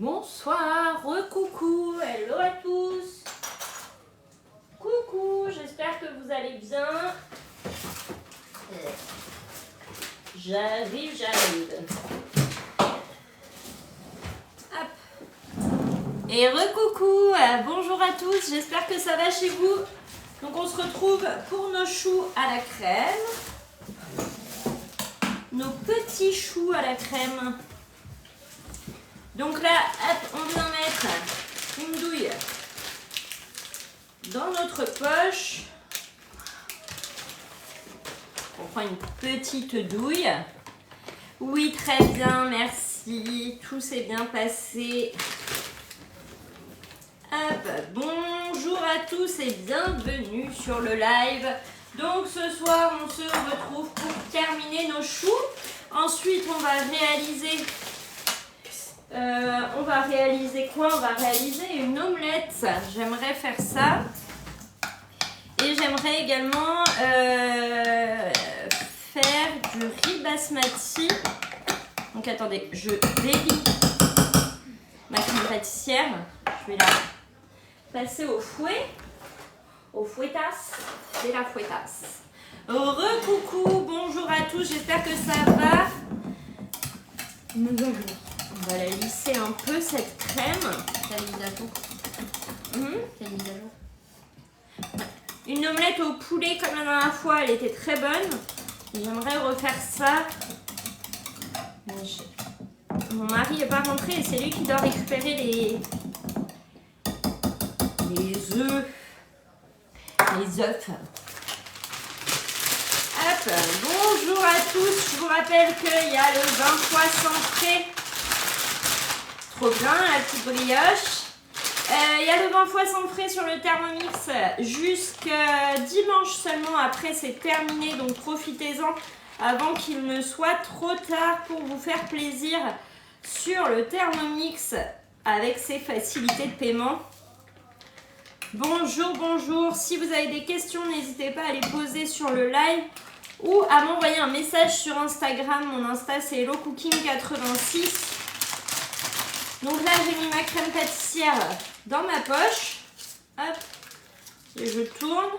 Bonsoir, recoucou, hello à tous. Coucou, j'espère que vous allez bien. J'arrive. Hop. Et recoucou, bonjour à tous, j'espère que ça va chez vous. Donc on se retrouve pour nos choux à la crème. Nos petits choux à la crème. Donc là, hop, on vient mettre une douille dans notre poche. On prend une petite douille. Oui, très bien, merci. Tout s'est bien passé. Hop, bonjour à tous et bienvenue sur le live. Donc ce soir, on se retrouve pour terminer nos choux. Ensuite, on va réaliser... quoi? On va réaliser une omelette. J'aimerais faire ça. Et j'aimerais également faire du riz basmati. Donc attendez, je délie ma crème pâtissière. Je vais la passer au fouet. Au fouettasse. C'est la fouettasse. Recoucou, bonjour à tous. J'espère que ça va. On va la lisser un peu cette crème. Quelle mise à jour? Quelle mise à jour? Une omelette au poulet comme la dernière fois, elle était très bonne. J'aimerais refaire ça. Mon mari n'est pas rentré et c'est lui qui doit récupérer les œufs. Les œufs. Hop, bonjour à tous. Je vous rappelle qu'il y a le 20 fois sans frais. Trop bien, la petite brioche. Il y a le 20 fois sans frais sur le Thermomix jusqu'à dimanche seulement. Après, c'est terminé. Donc, profitez-en avant qu'il ne soit trop tard pour vous faire plaisir sur le Thermomix avec ses facilités de paiement. Bonjour, bonjour. Si vous avez des questions, n'hésitez pas à les poser sur le live ou à m'envoyer un message sur Instagram. Mon Insta, c'est HelloCooking86. Donc là, j'ai mis ma crème pâtissière dans ma poche. Hop. Et je tourne.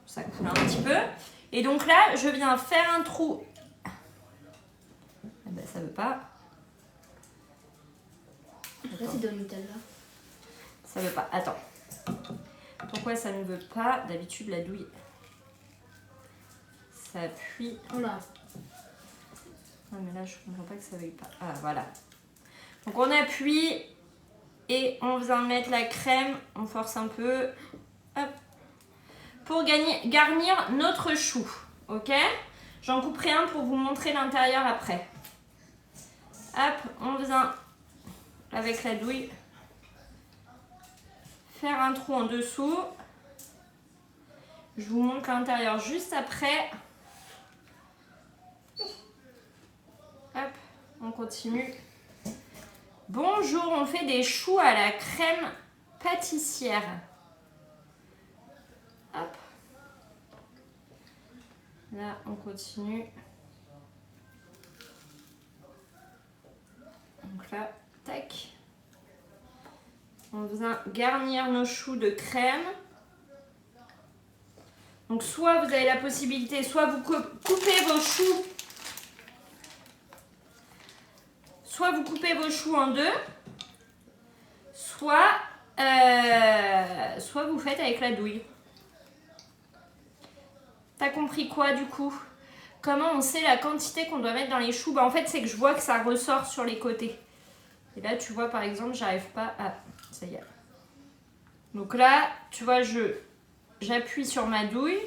Ça coule un petit peu. Et donc là, je viens faire un trou. Ah ben, ça veut pas. Pourquoi c'est dans le Nutella? Ça veut pas. Attends. Pourquoi ça ne veut pas? D'habitude, la douille, ça appuie. Oh là. Non, mais là, je comprends pas que ça veuille pas. Ah, voilà. Donc, on appuie et on vient mettre la crème. On force un peu. Hop. Pour garnir notre chou. Ok? J'en couperai un pour vous montrer l'intérieur après. Hop, on vient avec la douille faire un trou en dessous. Je vous montre l'intérieur juste après. Hop, on continue. Bonjour, on fait des choux à la crème pâtissière. Hop. Là, on continue. Donc là, tac. On vient garnir nos choux de crème. Donc soit vous avez la possibilité, soit vous coupez vos choux. Soit vous coupez vos choux en deux, soit vous faites avec la douille. T'as compris quoi du coup? Comment on sait la quantité qu'on doit mettre dans les choux? Bah, en fait, c'est que je vois que ça ressort sur les côtés. Et là, tu vois, par exemple, j'arrive pas à... Ça y est. Donc là, tu vois, j'appuie sur ma douille,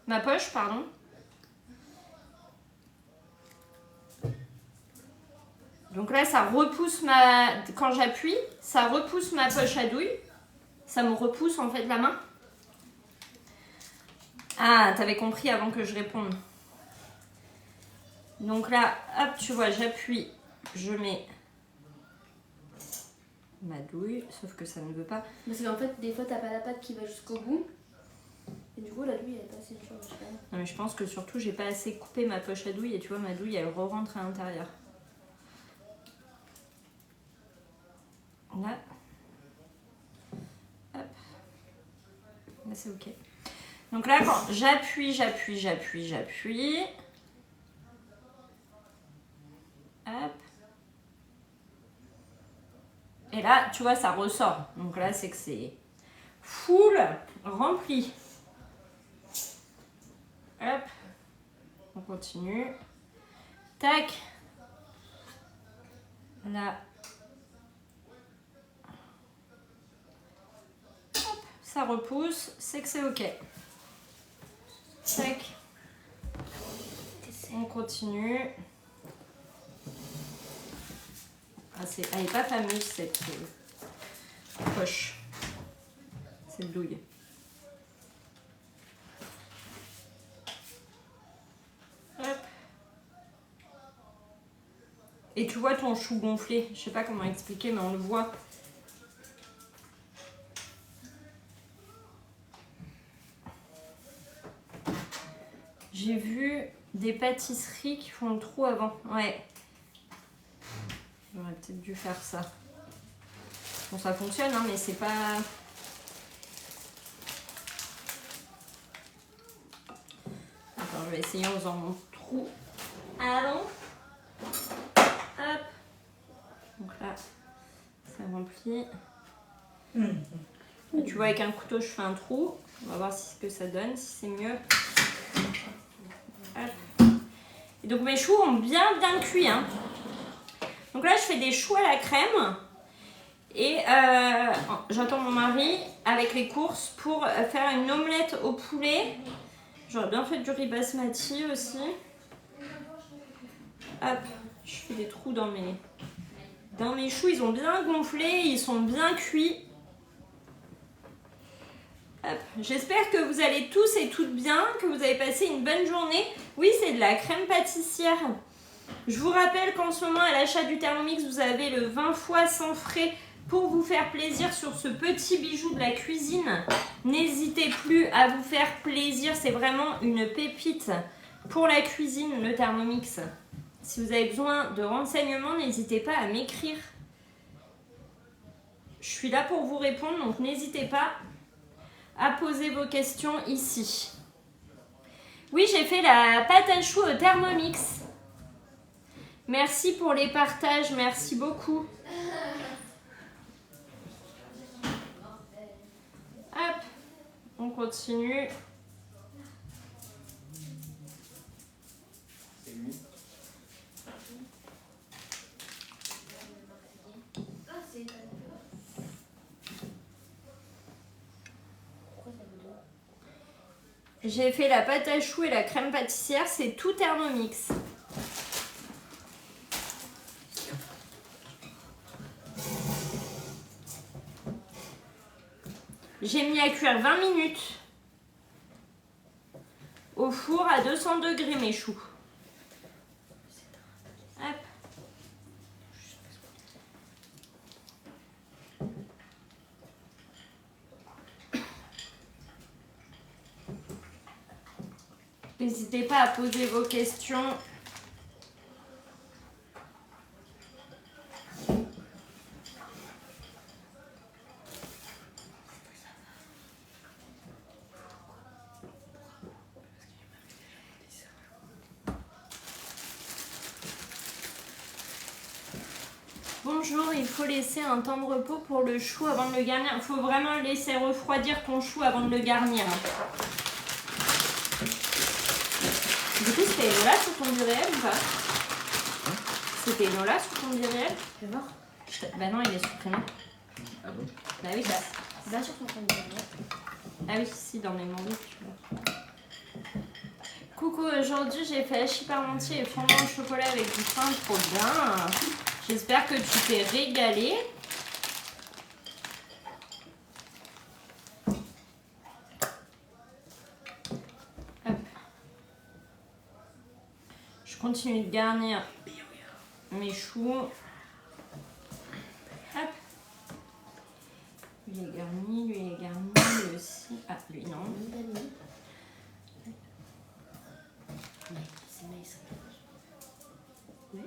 ma poche, pardon. Donc là, ça repousse quand j'appuie, ça repousse ma poche à douille. Ça me repousse en fait la main. Ah, t'avais compris avant que je réponde. Donc là, hop, tu vois, j'appuie, je mets ma douille, sauf que ça ne veut pas. Parce qu'en fait, des fois, t'as pas la pâte qui va jusqu'au bout. Et du coup, la douille, elle est pas assez dure. Non, mais je pense que surtout, j'ai pas assez coupé ma poche à douille. Et tu vois, ma douille, elle re-rentre à l'intérieur. c'est ok. Donc là, quand j'appuie. Hop. Et là, tu vois, ça ressort. Donc là, c'est que c'est full rempli. Hop. On continue. Tac. Là. Hop. Ça repousse. C'est que c'est ok. Tac. On continue. Ah, elle n'est pas fameuse cette poche. Cette douille. Hop. Et tu vois ton chou gonflé. Je sais pas comment expliquer, mais on le voit. J'ai vu des pâtisseries qui font le trou avant. Ouais. J'aurais peut-être dû faire ça. Bon, ça fonctionne, hein, mais c'est pas... Attends, je vais essayer en faisant mon trou avant. Hop. Donc là, ça remplit. Et tu vois, avec un couteau, je fais un trou. On va voir ce que ça donne, si c'est mieux. Hop. Et donc mes choux ont bien cuit, hein. Donc là, je fais des choux à la crème. Et j'attends mon mari avec les courses pour faire une omelette au poulet. J'aurais bien fait du riz basmati aussi. Hop, je fais des trous dans mes choux. Ils ont bien gonflé, ils sont bien cuits. J'espère que vous allez tous et toutes bien, que vous avez passé une bonne journée. Oui, c'est de la crème pâtissière. Je vous rappelle qu'en ce moment, à l'achat du Thermomix, vous avez le 20 fois sans frais pour vous faire plaisir sur ce petit bijou de la cuisine. N'hésitez plus à vous faire plaisir, c'est vraiment une pépite pour la cuisine, le Thermomix. Si vous avez besoin de renseignements, n'hésitez pas à m'écrire. Je suis là pour vous répondre, donc n'hésitez pas à poser vos questions ici. Oui, j'ai fait la pâte à choux au Thermomix. Merci pour les partages, merci beaucoup. Hop, on continue. J'ai fait la pâte à choux et la crème pâtissière, c'est tout Thermomix. J'ai mis à cuire 20 minutes au four à 200 degrés mes choux. Hop. N'hésitez pas à poser vos questions. Bonjour, il faut laisser un temps de repos pour le chou avant de le garnir. Il faut vraiment laisser refroidir ton chou avant de le garnir. Du coup, c'était Lola sur ton réel ou pas? C'était Lola sur ton réel? Fais voir. Bah non, il est supprimé. Ah bon? Bah oui, bah. Va sur ton compte. Ah oui, si, dans mes membres, tu vois. Coucou, aujourd'hui j'ai fait hachis parmentier et fondant au chocolat avec du pain, trop bien. J'espère que tu t'es régalé. Hop. Je continue de garnir mes choux. Hop. Lui est garni, lui est garni, lui aussi. Ah, lui non. C'est nice. Oui.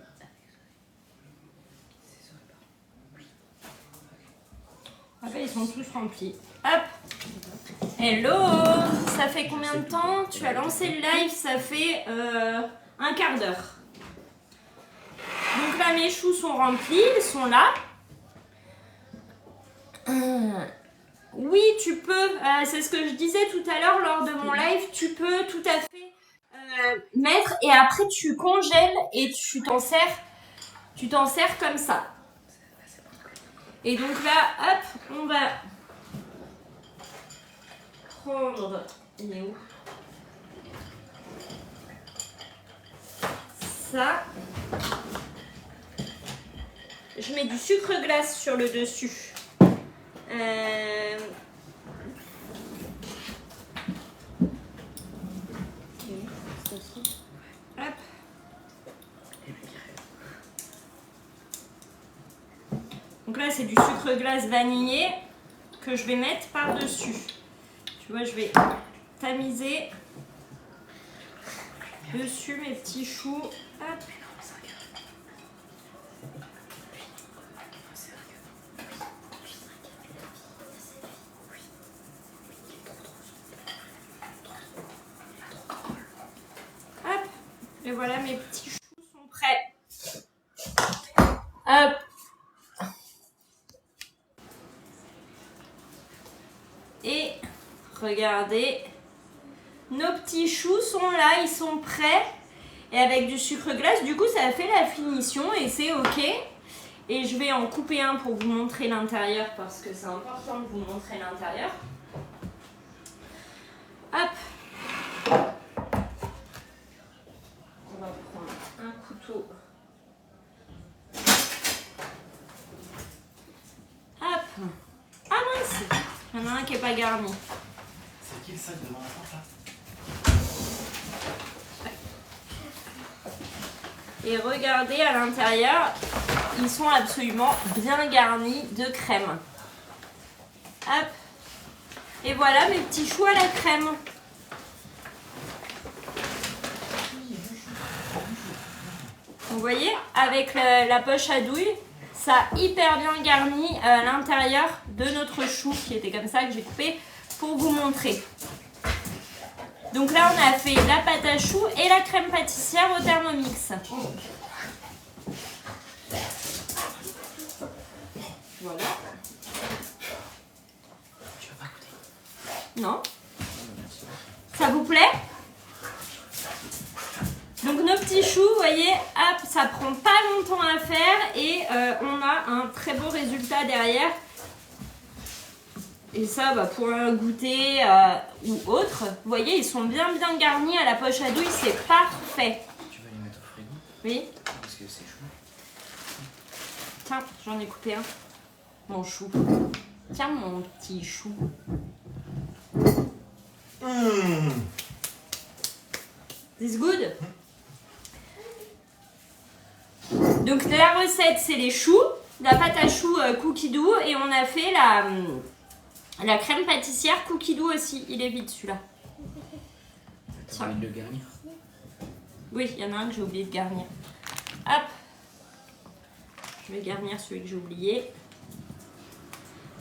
Ah bah ils sont tous remplis. Hop. Hello! Ça fait combien de temps? Tu as lancé le live, ça fait un quart d'heure. Donc là, mes choux sont remplis, ils sont là. Oui, tu peux, c'est ce que je disais tout à l'heure lors de mon live, tu peux tout à fait mettre et après tu congèles et tu t'en sers comme ça. Et donc là, hop, on va prendre, il est où? Ça. Je mets du sucre glace sur le dessus. Hop. Donc là, c'est du sucre glace vanillé que je vais mettre par-dessus. Tu vois, je vais tamiser dessus mes petits choux. Hop. Et voilà, mes petits choux sont prêts. Hop. Et regardez, nos petits choux sont là, ils sont prêts. Et avec du sucre glace, du coup, ça a fait la finition et c'est ok. Et je vais en couper un pour vous montrer l'intérieur parce que c'est important de vous montrer l'intérieur. Hop. On va prendre un couteau. Hop. Ah mince, il y en a un qui n'est pas garni. C'est qui le sac devant la porte là? Et regardez à l'intérieur, ils sont absolument bien garnis de crème. Hop. Et voilà mes petits choux à la crème. Vous voyez, avec la poche à douille, ça a hyper bien garni l'intérieur de notre chou qui était comme ça que j'ai coupé pour vous montrer. Donc là, on a fait la pâte à choux et la crème pâtissière au Thermomix. Voilà. Tu vas pas goûter? Non? Ça vous plaît? Donc nos petits choux, vous voyez, hop, ça prend pas longtemps à faire et on a un très beau résultat derrière. Et ça, bah, pour un goûter ou autre, vous voyez, ils sont bien garnis à la poche à douille, c'est parfait. Tu vas les mettre au frigo? Oui. Parce que c'est chaud. Tiens, j'en ai coupé un. Mon chou. Tiens, mon petit chou. This good? Donc la recette, c'est les choux, la pâte à choux cookie doux et on a fait la crème pâtissière cookie doux aussi. Il est vide celui-là. T'as envie de le garnir? Oui, il y en a un que j'ai oublié de garnir. Hop. Je vais garnir celui que j'ai oublié.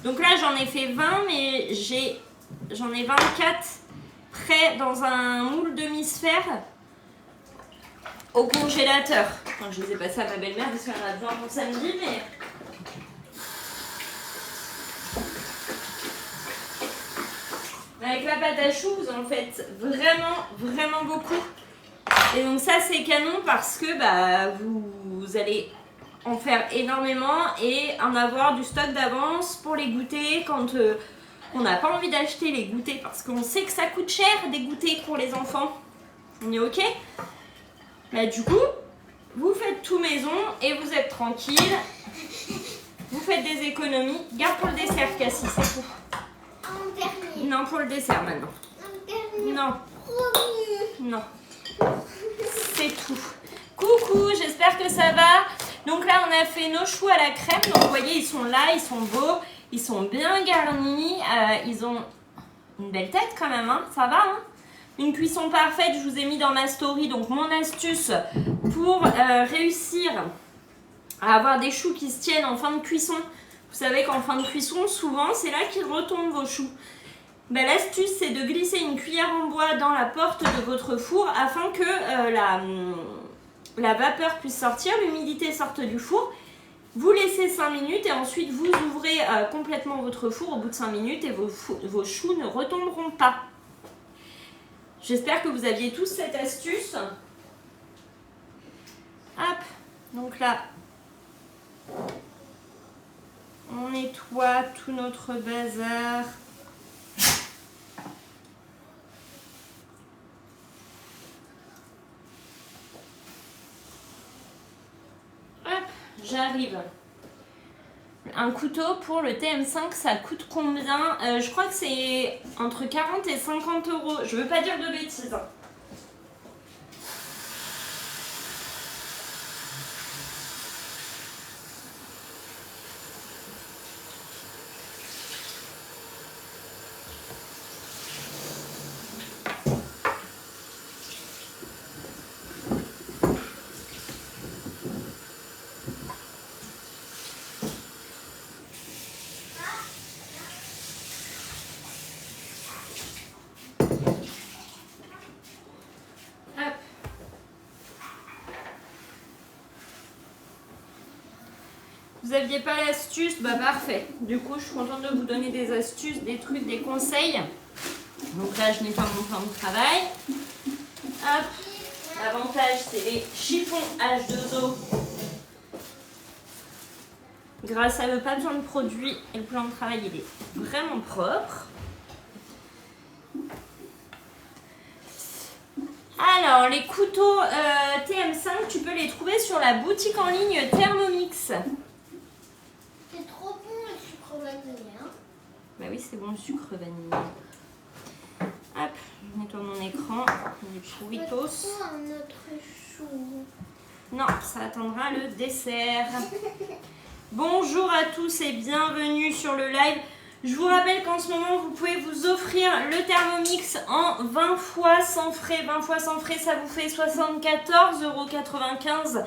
Donc là, j'en ai fait 20, mais j'en ai 24 prêts dans un moule demi-sphère au congélateur. Enfin, je les ai passés à ma belle-mère parce qu'elle en a besoin pour samedi, mais... Avec la pâte à choux, vous en faites vraiment beaucoup. Et donc ça, c'est canon parce que bah, vous allez en faire énormément et en avoir du stock d'avance pour les goûters quand on n'a pas envie d'acheter les goûters parce qu'on sait que ça coûte cher des goûters pour les enfants. On est ok? Bah, du coup, vous faites tout maison et vous êtes tranquille. Vous faites des économies. Garde pour le dessert, Cassie, c'est tout. Un dernier. Non, pour le dessert maintenant. Un dernier. Non, Promis. non. C'est tout. Coucou, j'espère que ça va. Donc là, on a fait nos choux à la crème. Donc vous voyez, ils sont là, ils sont beaux. Ils sont bien garnis. Ils ont une belle tête quand même, hein. Ça va, hein. Une cuisson parfaite, je vous ai mis dans ma story. Donc mon astuce pour réussir à avoir des choux qui se tiennent en fin de cuisson. Vous savez qu'en fin de cuisson, souvent, c'est là qu'ils retombent vos choux. L'astuce, c'est de glisser une cuillère en bois dans la porte de votre four afin que la vapeur puisse sortir, l'humidité sorte du four. Vous laissez 5 minutes et ensuite vous ouvrez complètement votre four au bout de 5 minutes et vos choux ne retomberont pas. J'espère que vous aviez tous cette astuce. Hop, donc là, on nettoie tout notre bazar. Hop, j'arrive. Un couteau pour le TM5, ça coûte combien? Je crois que c'est entre 40 et 50 euros. Je veux pas dire de bêtises. Vous aviez pas l'astuce? Bah parfait. Du coup, je suis contente de vous donner des astuces, des trucs, des conseils. Donc là, je nettoie mon plan de travail. Hop. L'avantage, c'est les chiffons H2O. Grâce à eux, pas besoin de produits. Et le plan de travail, il est vraiment propre. Alors, les couteaux TM5, tu peux les trouver sur la boutique en ligne Thermomix. C'est trop bon le sucre vanille. Hein. Bah oui, c'est bon le sucre vanille. Hop, je nettoie mon écran. Les chouitos. Un autre chou. Non, ça attendra le dessert. Bonjour à tous et bienvenue sur le live. Je vous rappelle qu'en ce moment, vous pouvez vous offrir le Thermomix en 20 fois sans frais. 20 fois sans frais, ça vous fait 74,95 €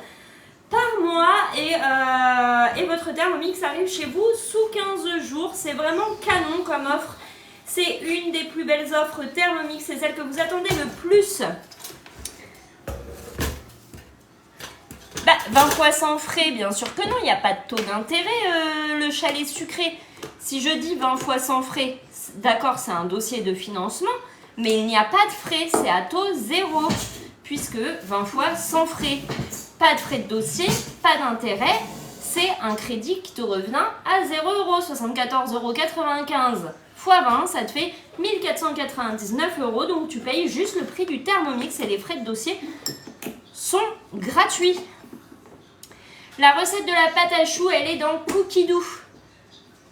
par mois. Et votre Thermomix arrive chez vous sous 15 jours. C'est vraiment canon comme offre. C'est une des plus belles offres Thermomix. C'est celle que vous attendez le plus. 20 fois sans frais, bien sûr que non. Il n'y a pas de taux d'intérêt, le chalet sucré. Si je dis 20 fois sans frais, d'accord, c'est un dossier de financement, mais il n'y a pas de frais, c'est à taux zéro, puisque 20 fois sans frais. Pas de frais de dossier, pas d'intérêt, c'est un crédit qui te revient à 0 €, 74,95 € fois 20, ça te fait 1499 €, donc tu payes juste le prix du Thermomix et les frais de dossier sont gratuits. La recette de la pâte à choux, elle est dans Cookidoo.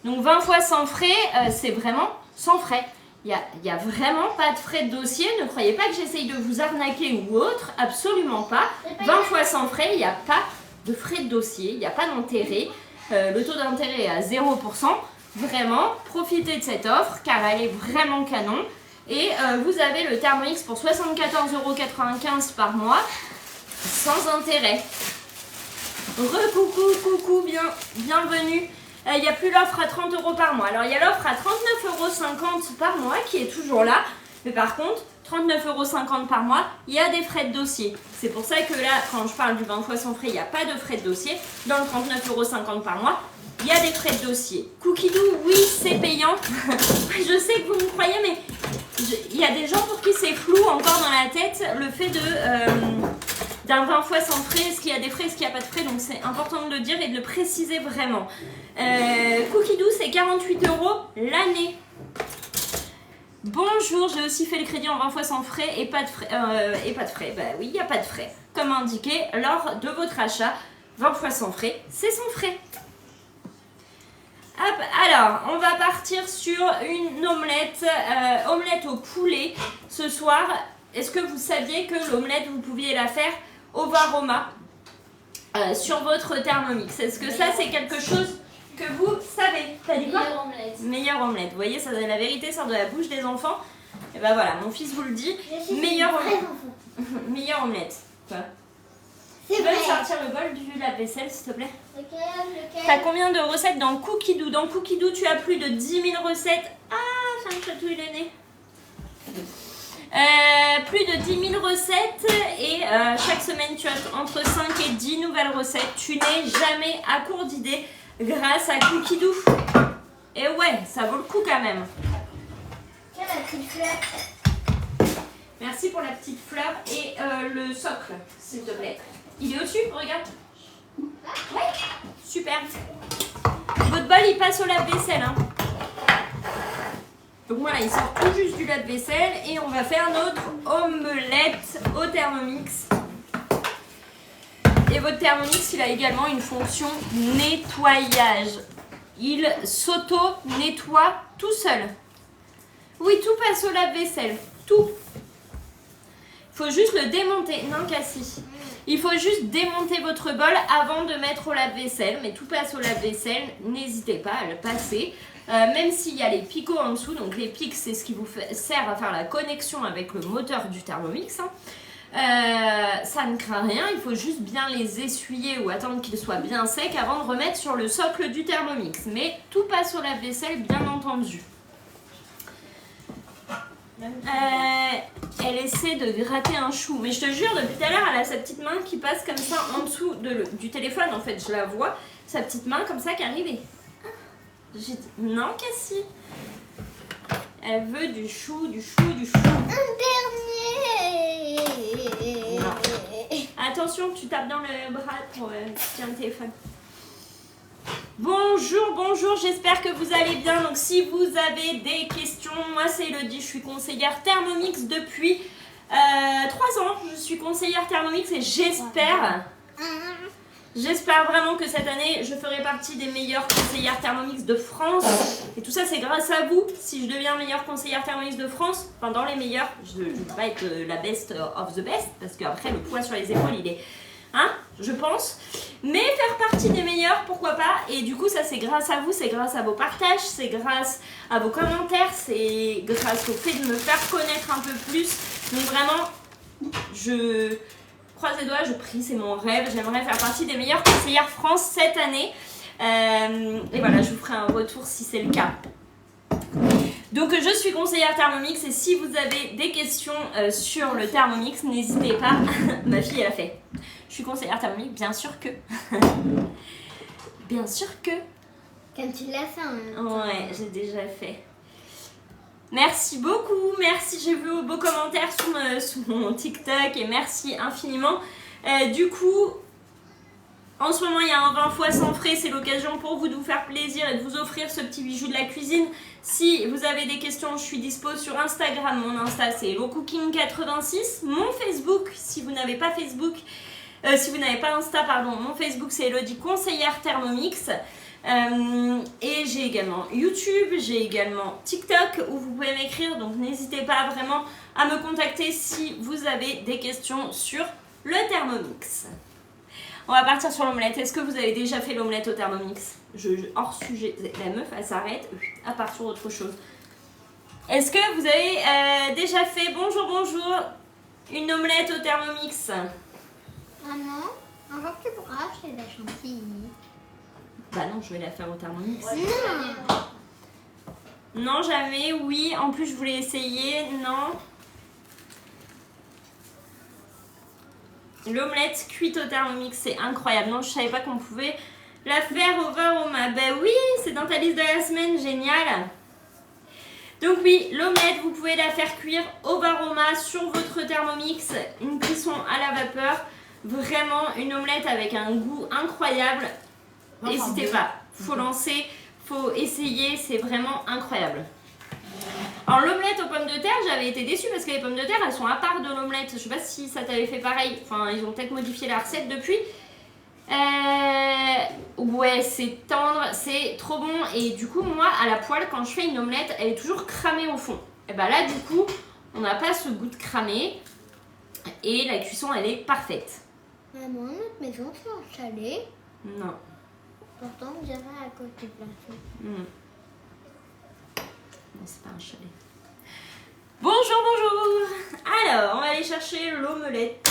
Donc 20 fois sans frais, c'est vraiment sans frais. Il n'y a vraiment pas de frais de dossier. Ne croyez pas que j'essaye de vous arnaquer ou autre. Absolument pas. 20 fois sans frais, il n'y a pas de frais de dossier. Il n'y a pas d'intérêt. Le taux d'intérêt est à 0%. Vraiment, profitez de cette offre car elle est vraiment canon. Et vous avez le Thermomix pour 74,95 € par mois sans intérêt. Coucou, bienvenue. Il n'y a plus l'offre à 30 € par mois. Alors, il y a l'offre à 39,50 € par mois qui est toujours là. Mais par contre, 39,50 € par mois, il y a des frais de dossier. C'est pour ça que là, quand je parle du 20 fois sans frais, il n'y a pas de frais de dossier. Dans le 39,50 € par mois, il y a des frais de dossier. Cookidoo, oui, c'est payant. Je sais que vous me croyez, mais il y a des gens pour qui c'est flou encore dans la tête le fait d'un 20 fois sans frais, est-ce qu'il y a des frais, est-ce qu'il n'y a pas de frais, donc c'est important de le dire et de le préciser vraiment. Cookidoo, c'est 48 € l'année. Bonjour, j'ai aussi fait le crédit en 20 fois sans frais et pas de frais. Bah oui, il n'y a pas de frais. Comme indiqué lors de votre achat, 20 fois sans frais, c'est sans frais. Hop, alors, on va partir sur une omelette, omelette au poulet ce soir. Est-ce que vous saviez que l'omelette, vous pouviez la faire au Varoma sur votre Thermomix? Est-ce que ça, c'est quelque chose que vous savez? T'as dit quoi? Meilleure omelette. Meilleure omelette. Vous voyez, ça, la vérité sort de la bouche des enfants. Et ben voilà, mon fils vous le dit. Meilleure omelette. Meilleure omelette. Quoi? Tu peux me sortir le bol du lave-vaisselle, s'il te plaît? Lequel? T'as combien de recettes dans Cookidoo? Dans Cookidoo, tu as plus de 10 000 recettes. Ah, ça me chatouille le nez. Plus de 10 000 recettes et chaque semaine tu as entre 5 et 10 nouvelles recettes. Tu n'es jamais à court d'idées grâce à Cookidoo. Et ouais, ça vaut le coup quand même. Tiens, la petite fleur. Merci pour la petite fleur et le socle, s'il te plaît. Il est au-dessus, regarde. Ouais, super. Votre bol, il passe au lave-vaisselle. Hein. Donc voilà, il sort tout juste du lave-vaisselle et on va faire notre omelette au Thermomix. Et votre Thermomix, il a également une fonction nettoyage. Il s'auto-nettoie tout seul. Oui, tout passe au lave-vaisselle. Tout. Il faut juste le démonter. Non, Cassie. Il faut juste démonter votre bol avant de mettre au lave-vaisselle. Mais tout passe au lave-vaisselle. N'hésitez pas à le passer. Même s'il y a les picots en dessous. Donc les pics, c'est ce qui vous sert à faire la connexion avec le moteur du Thermomix. Hein. Ça ne craint rien. Il faut juste bien les essuyer ou attendre qu'ils soient bien secs avant de remettre sur le socle du Thermomix. Mais tout passe au lave-vaisselle, bien entendu. Elle essaie de gratter un chou, mais je te jure, depuis tout à l'heure, elle a sa petite main qui passe comme ça en dessous du téléphone. En fait, je la vois, sa petite main comme ça qui arrive et... J'ai dit, non, Cassie. Elle veut du chou, du chou, du chou. Un dernier. Non. Attention, tu tapes dans le bras pour tiens le téléphone. Bonjour, bonjour, j'espère que vous allez bien. Donc si vous avez des questions, moi c'est Elodie, je suis conseillère Thermomix depuis 3 ans. Je suis conseillère Thermomix et j'espère vraiment que cette année je ferai partie des meilleures conseillères Thermomix de France. Et tout ça c'est grâce à vous. Si je deviens meilleure conseillère Thermomix de France, enfin dans les meilleures, je ne vais pas être la best of the best parce qu'après le poids sur les épaules il est... Hein, je pense, mais faire partie des meilleurs, pourquoi pas. Et du coup ça c'est grâce à vous, c'est grâce à vos partages, c'est grâce à vos commentaires, c'est grâce au fait de me faire connaître un peu plus. Donc vraiment, je croise les doigts, je prie, c'est mon rêve. J'aimerais faire partie des meilleures conseillères France cette année. Et voilà, je vous ferai un retour si c'est le cas. Donc je suis conseillère Thermomix et si vous avez des questions sur le Thermomix, n'hésitez pas. Ma fille elle a fait. Je suis conseillère Thermomix, bien sûr que. Bien sûr que. Quand tu l'as fait, hein. Ouais, j'ai déjà fait. Merci beaucoup, merci. J'ai vu vos beaux commentaires sous mon TikTok et merci infiniment. Du coup, en ce moment il y a un 20 fois sans frais, c'est l'occasion pour vous de vous faire plaisir et de vous offrir ce petit bijou de la cuisine. Si vous avez des questions, je suis dispo sur Instagram. Mon Insta c'est HelloCooking86. Mon Facebook, si vous n'avez pas Facebook, si vous n'avez pas Insta, pardon, mon Facebook c'est Elodie Conseillère Thermomix. Et j'ai également YouTube, j'ai également TikTok où vous pouvez m'écrire. Donc n'hésitez pas vraiment à me contacter si vous avez des questions sur le Thermomix. On va partir sur l'omelette. Est-ce que vous avez déjà fait l'omelette au Thermomix? Hors sujet, la meuf elle s'arrête, à part sur autre chose. Est-ce que vous avez déjà fait, bonjour, une omelette au Thermomix? Maman, un jour tu pourras acheter de la chantilly. Bah non, je vais la faire au Thermomix. Non. Non, jamais, oui. En plus, je voulais essayer, non. L'omelette cuite au Thermomix, c'est incroyable. Non, je savais pas qu'on pouvait la faire au Varoma. Bah oui, c'est dans ta liste de la semaine, génial. Donc oui, l'omelette, vous pouvez la faire cuire au Varoma sur votre Thermomix. Une cuisson à la vapeur. Vraiment une omelette avec un goût incroyable. N'hésitez pas, faut lancer, faut essayer, c'est vraiment incroyable. Alors l'omelette aux pommes de terre, j'avais été déçue parce que les pommes de terre elles sont à part de l'omelette. Je sais pas si ça t'avait fait pareil, enfin ils ont peut-être modifié la recette depuis. Ouais, c'est tendre, c'est trop bon. Et du coup moi à la poêle quand je fais une omelette, elle est toujours cramée au fond. Et bah là du coup on n'a pas ce goût de cramé et la cuisson elle est parfaite. Maman, notre maison c'est un chalet. Non. Pourtant on dirait à côté de la chose. Non, c'est pas un chalet. Bonjour. Alors, on va aller chercher l'omelette.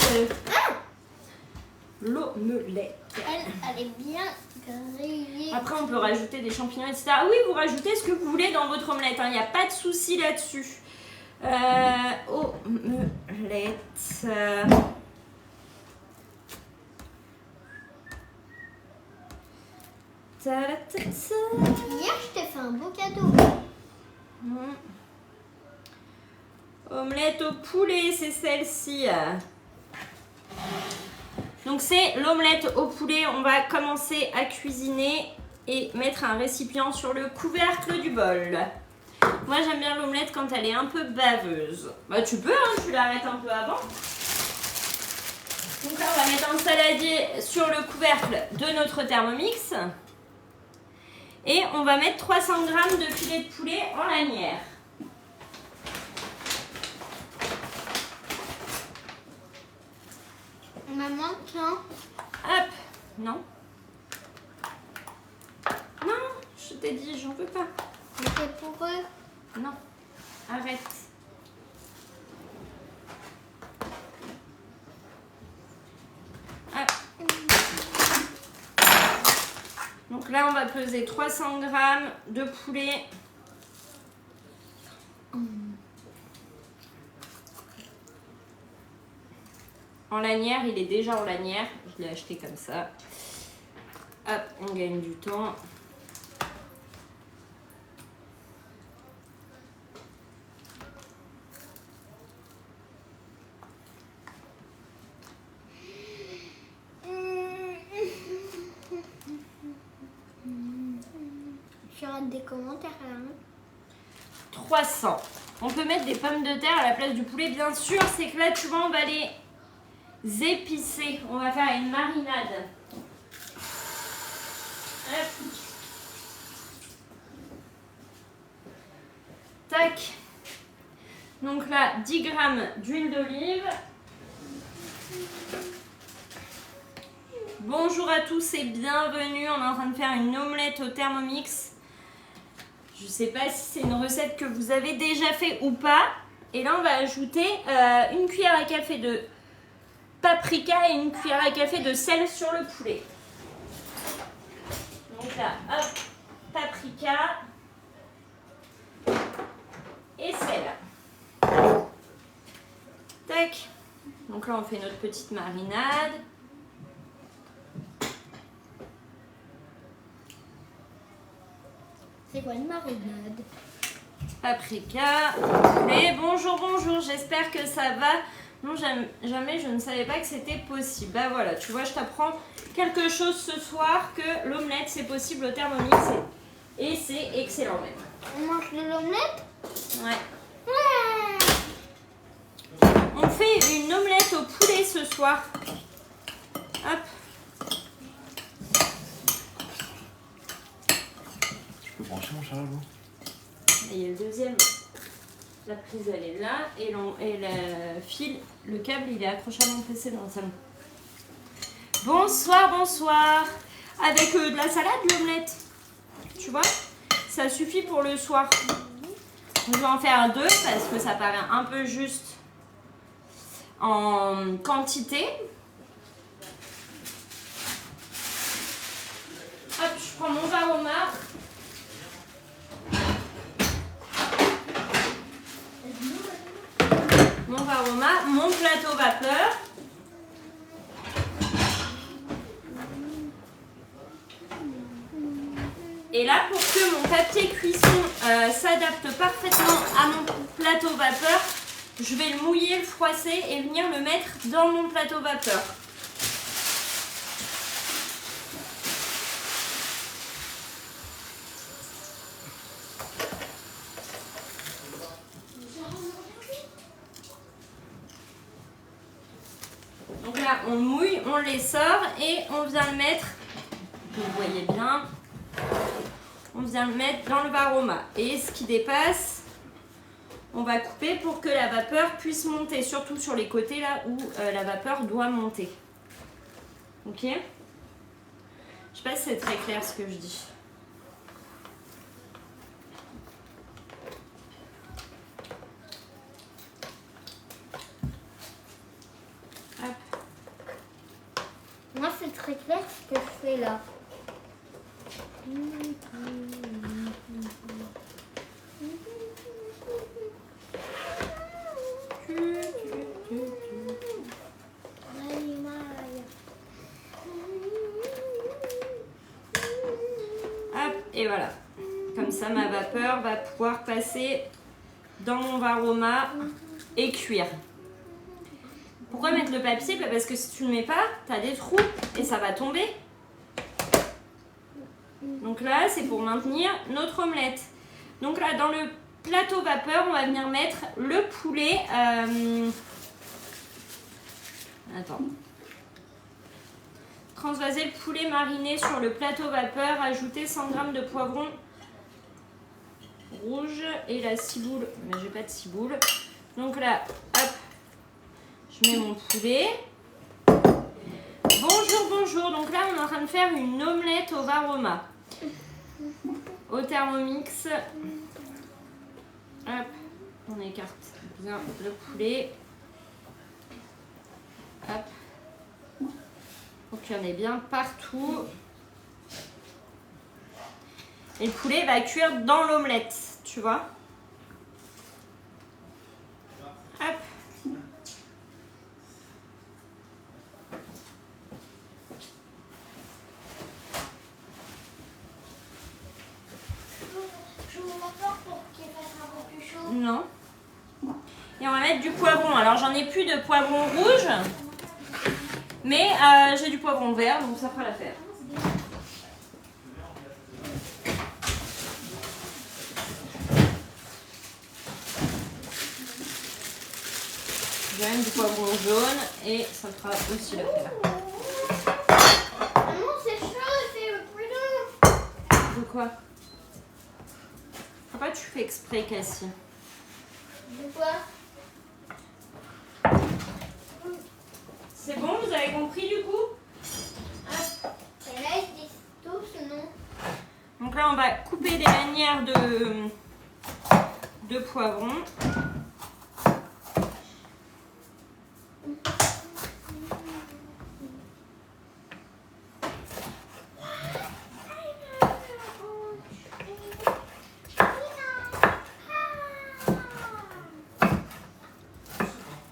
L'omelette. Elle est bien grillée. Oui. Après, on peut rajouter des champignons, etc. Oui, vous rajoutez ce que vous voulez dans votre omelette. Il n'y a pas de souci là-dessus. Omelette. Hier, je t'ai fait un beau cadeau. Omelette au poulet, c'est celle-ci. Donc c'est l'omelette au poulet. On va commencer à cuisiner et mettre un récipient sur le couvercle du bol. Moi j'aime bien l'omelette quand elle est un peu baveuse. Bah tu peux, hein, tu l'arrêtes un peu avant. Donc là on va mettre un saladier sur le couvercle de notre Thermomix. Et on va mettre 300 g de filet de poulet en lanière. Maman, tiens. Hop, non. Non, je t'ai dit, j'en veux pas. Mais c'est pour eux. Non, arrête. Hop. Donc là, on va peser 300 g de poulet. En lanière, il est déjà en lanière. Je l'ai acheté comme ça. Hop, on gagne du temps. Je rate des commentaires là. 300. On peut mettre des pommes de terre à la place du poulet, bien sûr. C'est que là, tu vois, on va les épicer. On va faire une marinade. Hop. Tac. Donc là, 10 g d'huile d'olive. Bonjour à tous et bienvenue. On est en train de faire une omelette au Thermomix. Je ne sais pas si c'est une recette que vous avez déjà fait ou pas. Et là, on va ajouter une cuillère à café de paprika et une cuillère à café de sel sur le poulet. Donc là, hop, paprika et sel. Tac. Donc là, on fait notre petite marinade. C'est quoi une marinade? Paprika, poulet. Bonjour, bonjour, j'espère que ça va. Non, jamais je ne savais pas que c'était possible. Bah voilà, tu vois, je t'apprends quelque chose ce soir, que l'omelette c'est possible au Thermomix et c'est excellent même. On mange de l'omelette? Ouais. Ouais. On fait une omelette au poulet ce soir. Hop. Tu peux brancher mon charlot? Et il y a le deuxième. La prise elle est là et le fil, le câble il est accroché à mon PC dans le salon. Bonsoir, bonsoir. Avec de la salade, l'omelette. Tu vois, ça suffit pour le soir. Je vais en faire 2 parce que ça paraît un peu juste en quantité. Hop, je prends mon varoma. Mon varoma, mon plateau vapeur. Et là, pour que mon papier cuisson s'adapte parfaitement à mon plateau vapeur, je vais le mouiller, le froisser et venir le mettre dans mon plateau vapeur. Donc là, on mouille, on les sort et on vient le mettre, vous voyez bien, on vient le mettre dans le varoma. Et ce qui dépasse, on va couper pour que la vapeur puisse monter, surtout sur les côtés là où la vapeur doit monter. Ok? Je sais pas si c'est très clair ce que je dis. Moi, c'est très clair ce que je fais là. Hop, et voilà. Comme ça, ma vapeur va pouvoir passer dans mon varoma et cuire. Pourquoi mettre le papier? Parce que si tu ne le mets pas, tu as des trous et ça va tomber. Donc là, c'est pour maintenir notre omelette. Donc là, dans le plateau vapeur, on va venir mettre le poulet. Attends. Transvaser le poulet mariné sur le plateau vapeur. Ajouter 100 g de poivron rouge et la ciboule. Mais j'ai pas de ciboule. Donc là, hop, je mets mon poulet. Bonjour, bonjour. Donc là, on est en train de faire une omelette au varoma. Au Thermomix. Hop, on écarte bien le poulet. Hop. Faut qu'il y en ait bien partout. Et le poulet va cuire dans l'omelette, tu vois. Hop. Je vous l'apporte pour qu'il fasse un peu plus chaud. Non. Et on va mettre du poivron. Alors j'en ai plus de poivron rouge. Mais j'ai du poivron vert, donc ça fera l'affaire. J'ai même du poivron jaune et ça fera aussi l'affaire. Maman, c'est chaud, c'est prudent. De quoi? Pourquoi tu fais exprès, Cassie? De quoi? C'est bon, vous avez compris du coup? Et là, ils disent tous non. Donc là, on va couper des lanières de poivron.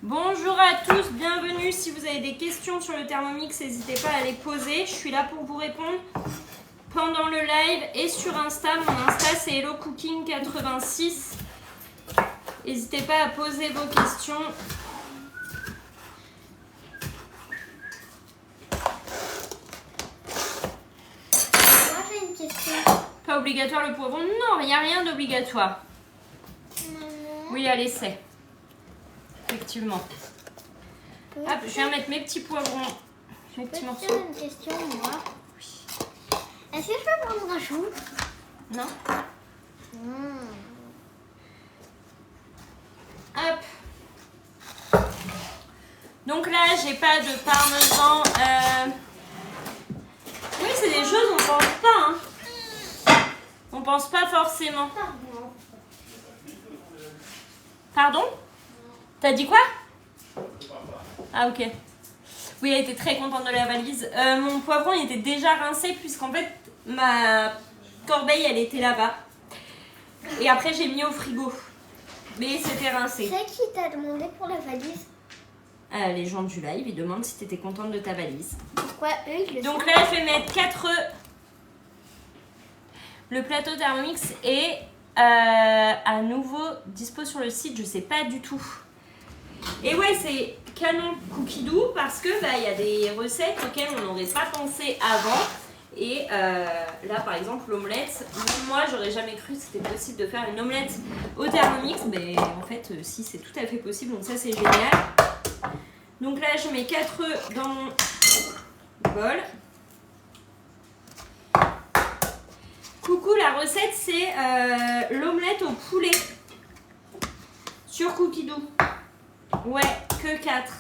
Bonjour à tous, bienvenue. Si vous avez des questions sur le Thermomix, n'hésitez pas à les poser. Je suis là pour vous répondre pendant le live et sur Insta. Mon Insta, c'est Hello Cooking 86. N'hésitez pas à poser vos questions. Moi, j'ai une question. Pas obligatoire le poivron? Non, il n'y a rien d'obligatoire. Maman. Oui, à l'essai. Effectivement. Hop, je viens mettre mes petits poivrons, mes petits Peux-tu morceaux. faire une question, moi? Est-ce que je peux prendre un chou? Non? Hmm. Hop. Donc là, j'ai pas de parmesan. Oui, c'est des choses on pense pas. Hein. On pense pas forcément. Pardon. Pardon? T'as dit quoi? Ah ok. Oui, elle était très contente de la valise. Mon poivron il était déjà rincé puisqu'en fait ma corbeille elle était là-bas. Et après j'ai mis au frigo. Mais c'était rincé. C'est qui t'a demandé pour la valise? Les gens du live ils demandent si t'étais contente de ta valise. Pourquoi eux ils le Donc savent? là je vais mettre 4 œufs. Le plateau Thermomix est à nouveau dispo sur le site, je sais pas du tout. Et ouais, c'est canon cookie doux parce que il y a des recettes auxquelles on n'aurait pas pensé avant. Et là, par exemple, l'omelette, moi, j'aurais jamais cru que c'était possible de faire une omelette au Thermomix. Mais en fait, si, c'est tout à fait possible. Donc ça, c'est génial. Donc là, je mets 4 œufs dans mon bol. Coucou, la recette, c'est l'omelette au poulet sur cookie doux. Ouais, que 4.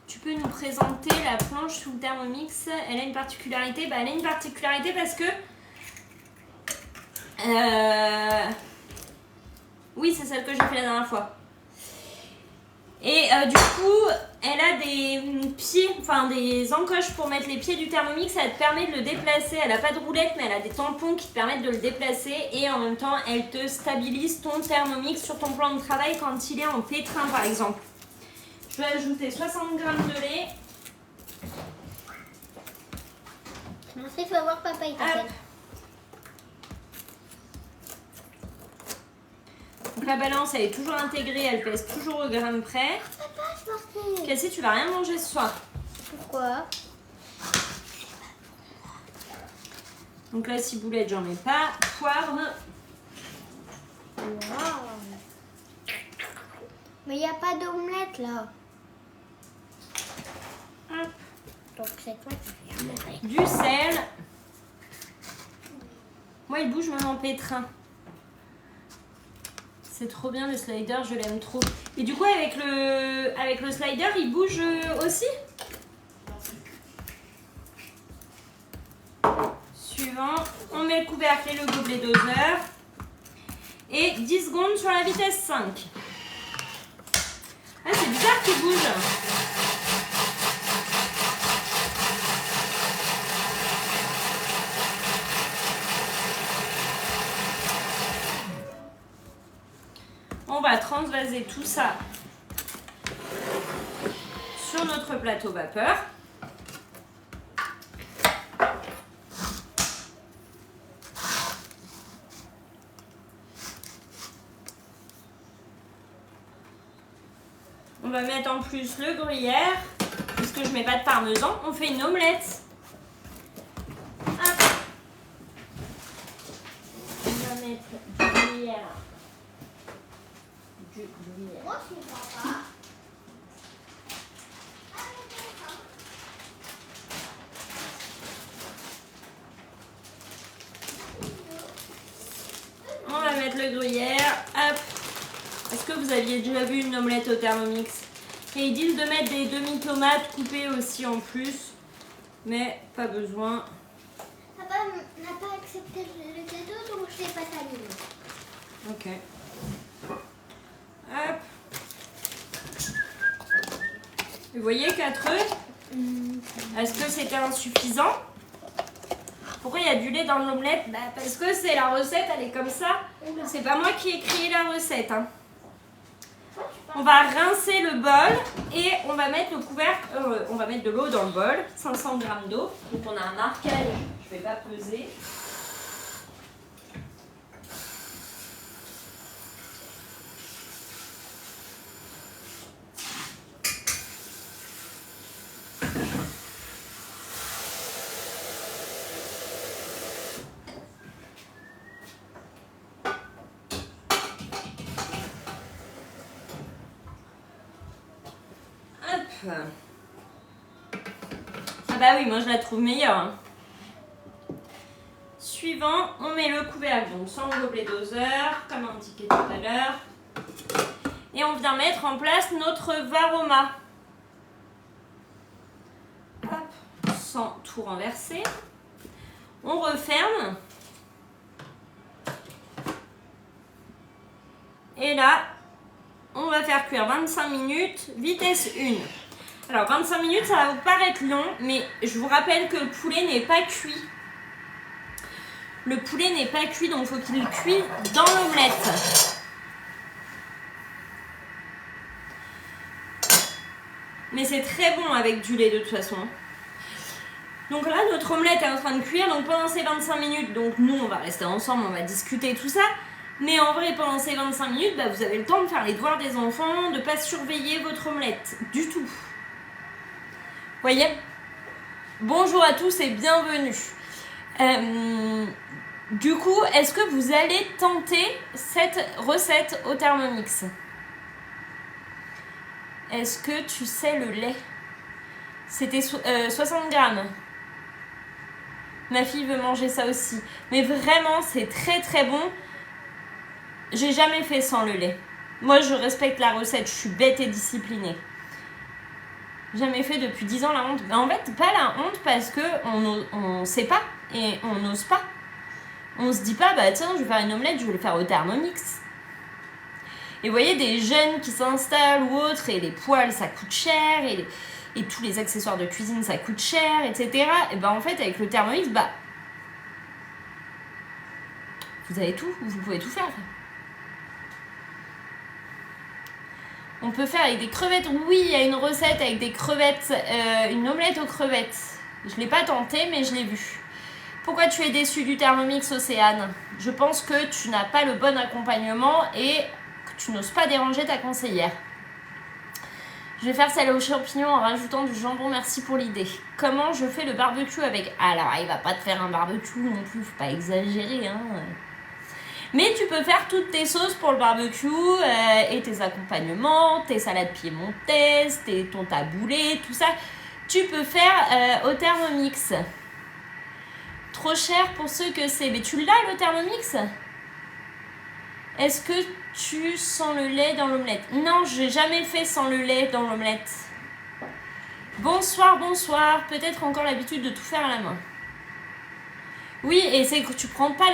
Tu peux nous présenter la planche sous le Thermomix? Elle a une particularité? Bah, elle a une particularité parce que... oui, c'est celle que j'ai fait la dernière fois. Et du coup, elle a des pieds, enfin des encoches pour mettre les pieds du Thermomix. Ça te permet de le déplacer. Elle n'a pas de roulette, mais elle a des tampons qui te permettent de le déplacer. Et en même temps, elle te stabilise ton Thermomix sur ton plan de travail quand il est en pétrin, par exemple. Je vais ajouter 60 g de lait. Il faut voir papa, il t'appelle. Donc la balance, elle est toujours intégrée, elle pèse toujours au gramme près. Papa, je marquais. Cassie, tu vas rien manger ce soir. Pourquoi? Donc là, ciboulette, j'en mets pas. Poivre. Wow. Mais il n'y a pas d'omelette là. Hop. Donc cette fois, tu fais un omelette. Du sel. Moi, il bouge même en pétrin. C'est trop bien le slider, je l'aime trop. Et du coup, avec le slider, il bouge aussi. Suivant, on met le couvercle et le gobelet doseur. Et 10 secondes sur la vitesse 5. Ah, c'est bizarre qu'il bouge. On va transvaser tout ça sur notre plateau vapeur. On va mettre en plus le gruyère, puisque je mets pas de parmesan. On fait une omelette. Hop. On va mettre du gruyère. Moi, c'est papa. On va mettre le gruyère. Hop. Est-ce que vous aviez déjà vu une omelette au Thermomix? Et ils disent de mettre des demi-tomates coupées aussi en plus. Mais pas besoin. Papa n'a pas accepté le cadeau, donc je l'ai pas salué. Ok. Hop. Vous voyez 4 œufs? Est-ce que c'était insuffisant? Pourquoi il y a du lait dans l'omelette? Bah parce que c'est la recette, elle est comme ça. C'est pas moi qui ai créé la recette. Hein. On va rincer le bol et on va mettre le couvercle, on va mettre de l'eau dans le bol, 500 g d'eau. Donc on a un marquage, je ne vais pas peser. Ah bah oui, moi je la trouve meilleure. Suivant, on met le couvercle, donc sans gobelet doseur, comme indiqué tout à l'heure. Et on vient mettre en place notre varoma. Hop, sans tout renverser. On referme. Et là, on va faire cuire 25 minutes, vitesse 1. Alors 25 minutes, ça va vous paraître long, mais je vous rappelle que le poulet n'est pas cuit. Le poulet n'est pas cuit, donc il faut qu'il cuise dans l'omelette. Mais c'est très bon avec du lait de toute façon. Donc là, notre omelette est en train de cuire. Donc pendant ces 25 minutes, donc nous, on va rester ensemble, on va discuter tout ça. Mais en vrai, pendant ces 25 minutes, bah, vous avez le temps de faire les devoirs des enfants, de ne pas surveiller votre omelette du tout. Voyez? Bonjour à tous et bienvenue. Du coup, est-ce que vous allez tenter cette recette au Thermomix? Est-ce que tu sais le lait? C'était 60 grammes. Ma fille veut manger ça aussi. Mais vraiment, c'est très très bon. J'ai jamais fait sans le lait. Moi, je respecte la recette. Je suis bête et disciplinée. Jamais fait depuis 10 ans la honte. Mais en fait, pas la honte parce que on sait pas et on n'ose pas. On se dit pas, bah tiens, je vais faire une omelette, je vais le faire au Thermomix. Et vous voyez des jeunes qui s'installent ou autres, et les poêles ça coûte cher, et tous les accessoires de cuisine ça coûte cher, etc. Et ben en fait avec le Thermomix, bah vous avez tout, vous pouvez tout faire. On peut faire avec des crevettes. Oui, il y a une recette avec des crevettes, une omelette aux crevettes. Je ne l'ai pas tenté, mais je l'ai vue. Pourquoi tu es déçue du Thermomix, Océane? Je pense que tu n'as pas le bon accompagnement et que tu n'oses pas déranger ta conseillère. Je vais faire celle aux champignons en rajoutant du jambon, merci pour l'idée. Comment je fais le barbecue avec... Alors, il va pas te faire un barbecue non plus, faut pas exagérer, hein. Mais tu peux faire toutes tes sauces pour le barbecue et tes accompagnements, tes salades piémontaises, ton taboulé, tout ça. Tu peux faire au Thermomix. Trop cher pour ceux que c'est. Mais tu l'as le Thermomix? Est-ce que tu sens le lait dans l'omelette? Non, je n'ai jamais fait sans le lait dans l'omelette. Bonsoir, bonsoir. Peut-être encore l'habitude de tout faire à la main. Oui, et c'est que tu prends pas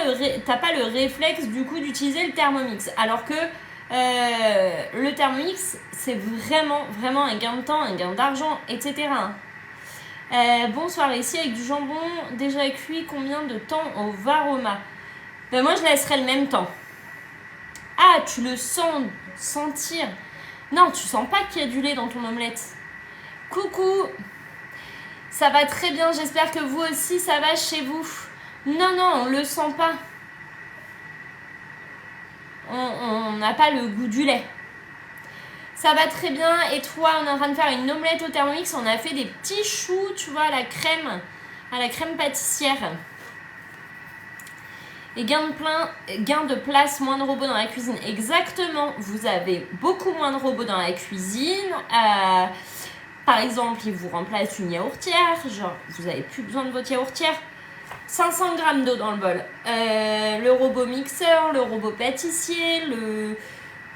t'as pas le réflexe du coup d'utiliser le Thermomix. Alors que le Thermomix, c'est vraiment un gain de temps, un gain d'argent, etc. Bonsoir, ici avec du jambon déjà cuit, combien de temps au Varoma? Ben moi je laisserai le même temps. Ah, tu le sens sentir. Non, tu sens pas qu'il y a du lait dans ton omelette. Coucou. Ça va très bien, j'espère que vous aussi ça va chez vous. Non, on le sent pas. On n'a pas le goût du lait. Ça va très bien. Et toi, on est en train de faire une omelette au Thermomix. On a fait des petits choux, tu vois, à la crème pâtissière. Et gain de place, moins de robots dans la cuisine. Exactement. Vous avez beaucoup moins de robots dans la cuisine. Par exemple, ils vous remplacent une yaourtière. Genre, vous n'avez plus besoin de votre yaourtière. 500 g d'eau dans le bol. Le robot mixeur, le robot pâtissier,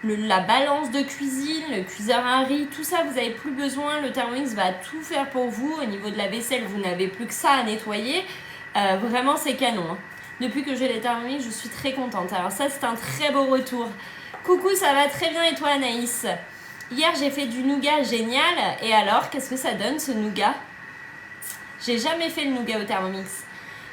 la balance de cuisine, le cuiseur à riz, tout ça, vous n'avez plus besoin. Le Thermomix va tout faire pour vous. Au niveau de la vaisselle, vous n'avez plus que ça à nettoyer. Vraiment, c'est canon. Hein. Depuis que j'ai les Thermomix, je suis très contente. Alors ça, c'est un très beau retour. Coucou, ça va très bien et toi, Anaïs? Hier, j'ai fait du nougat génial. Et alors, qu'est-ce que ça donne, ce nougat? J'ai jamais fait le nougat au Thermomix.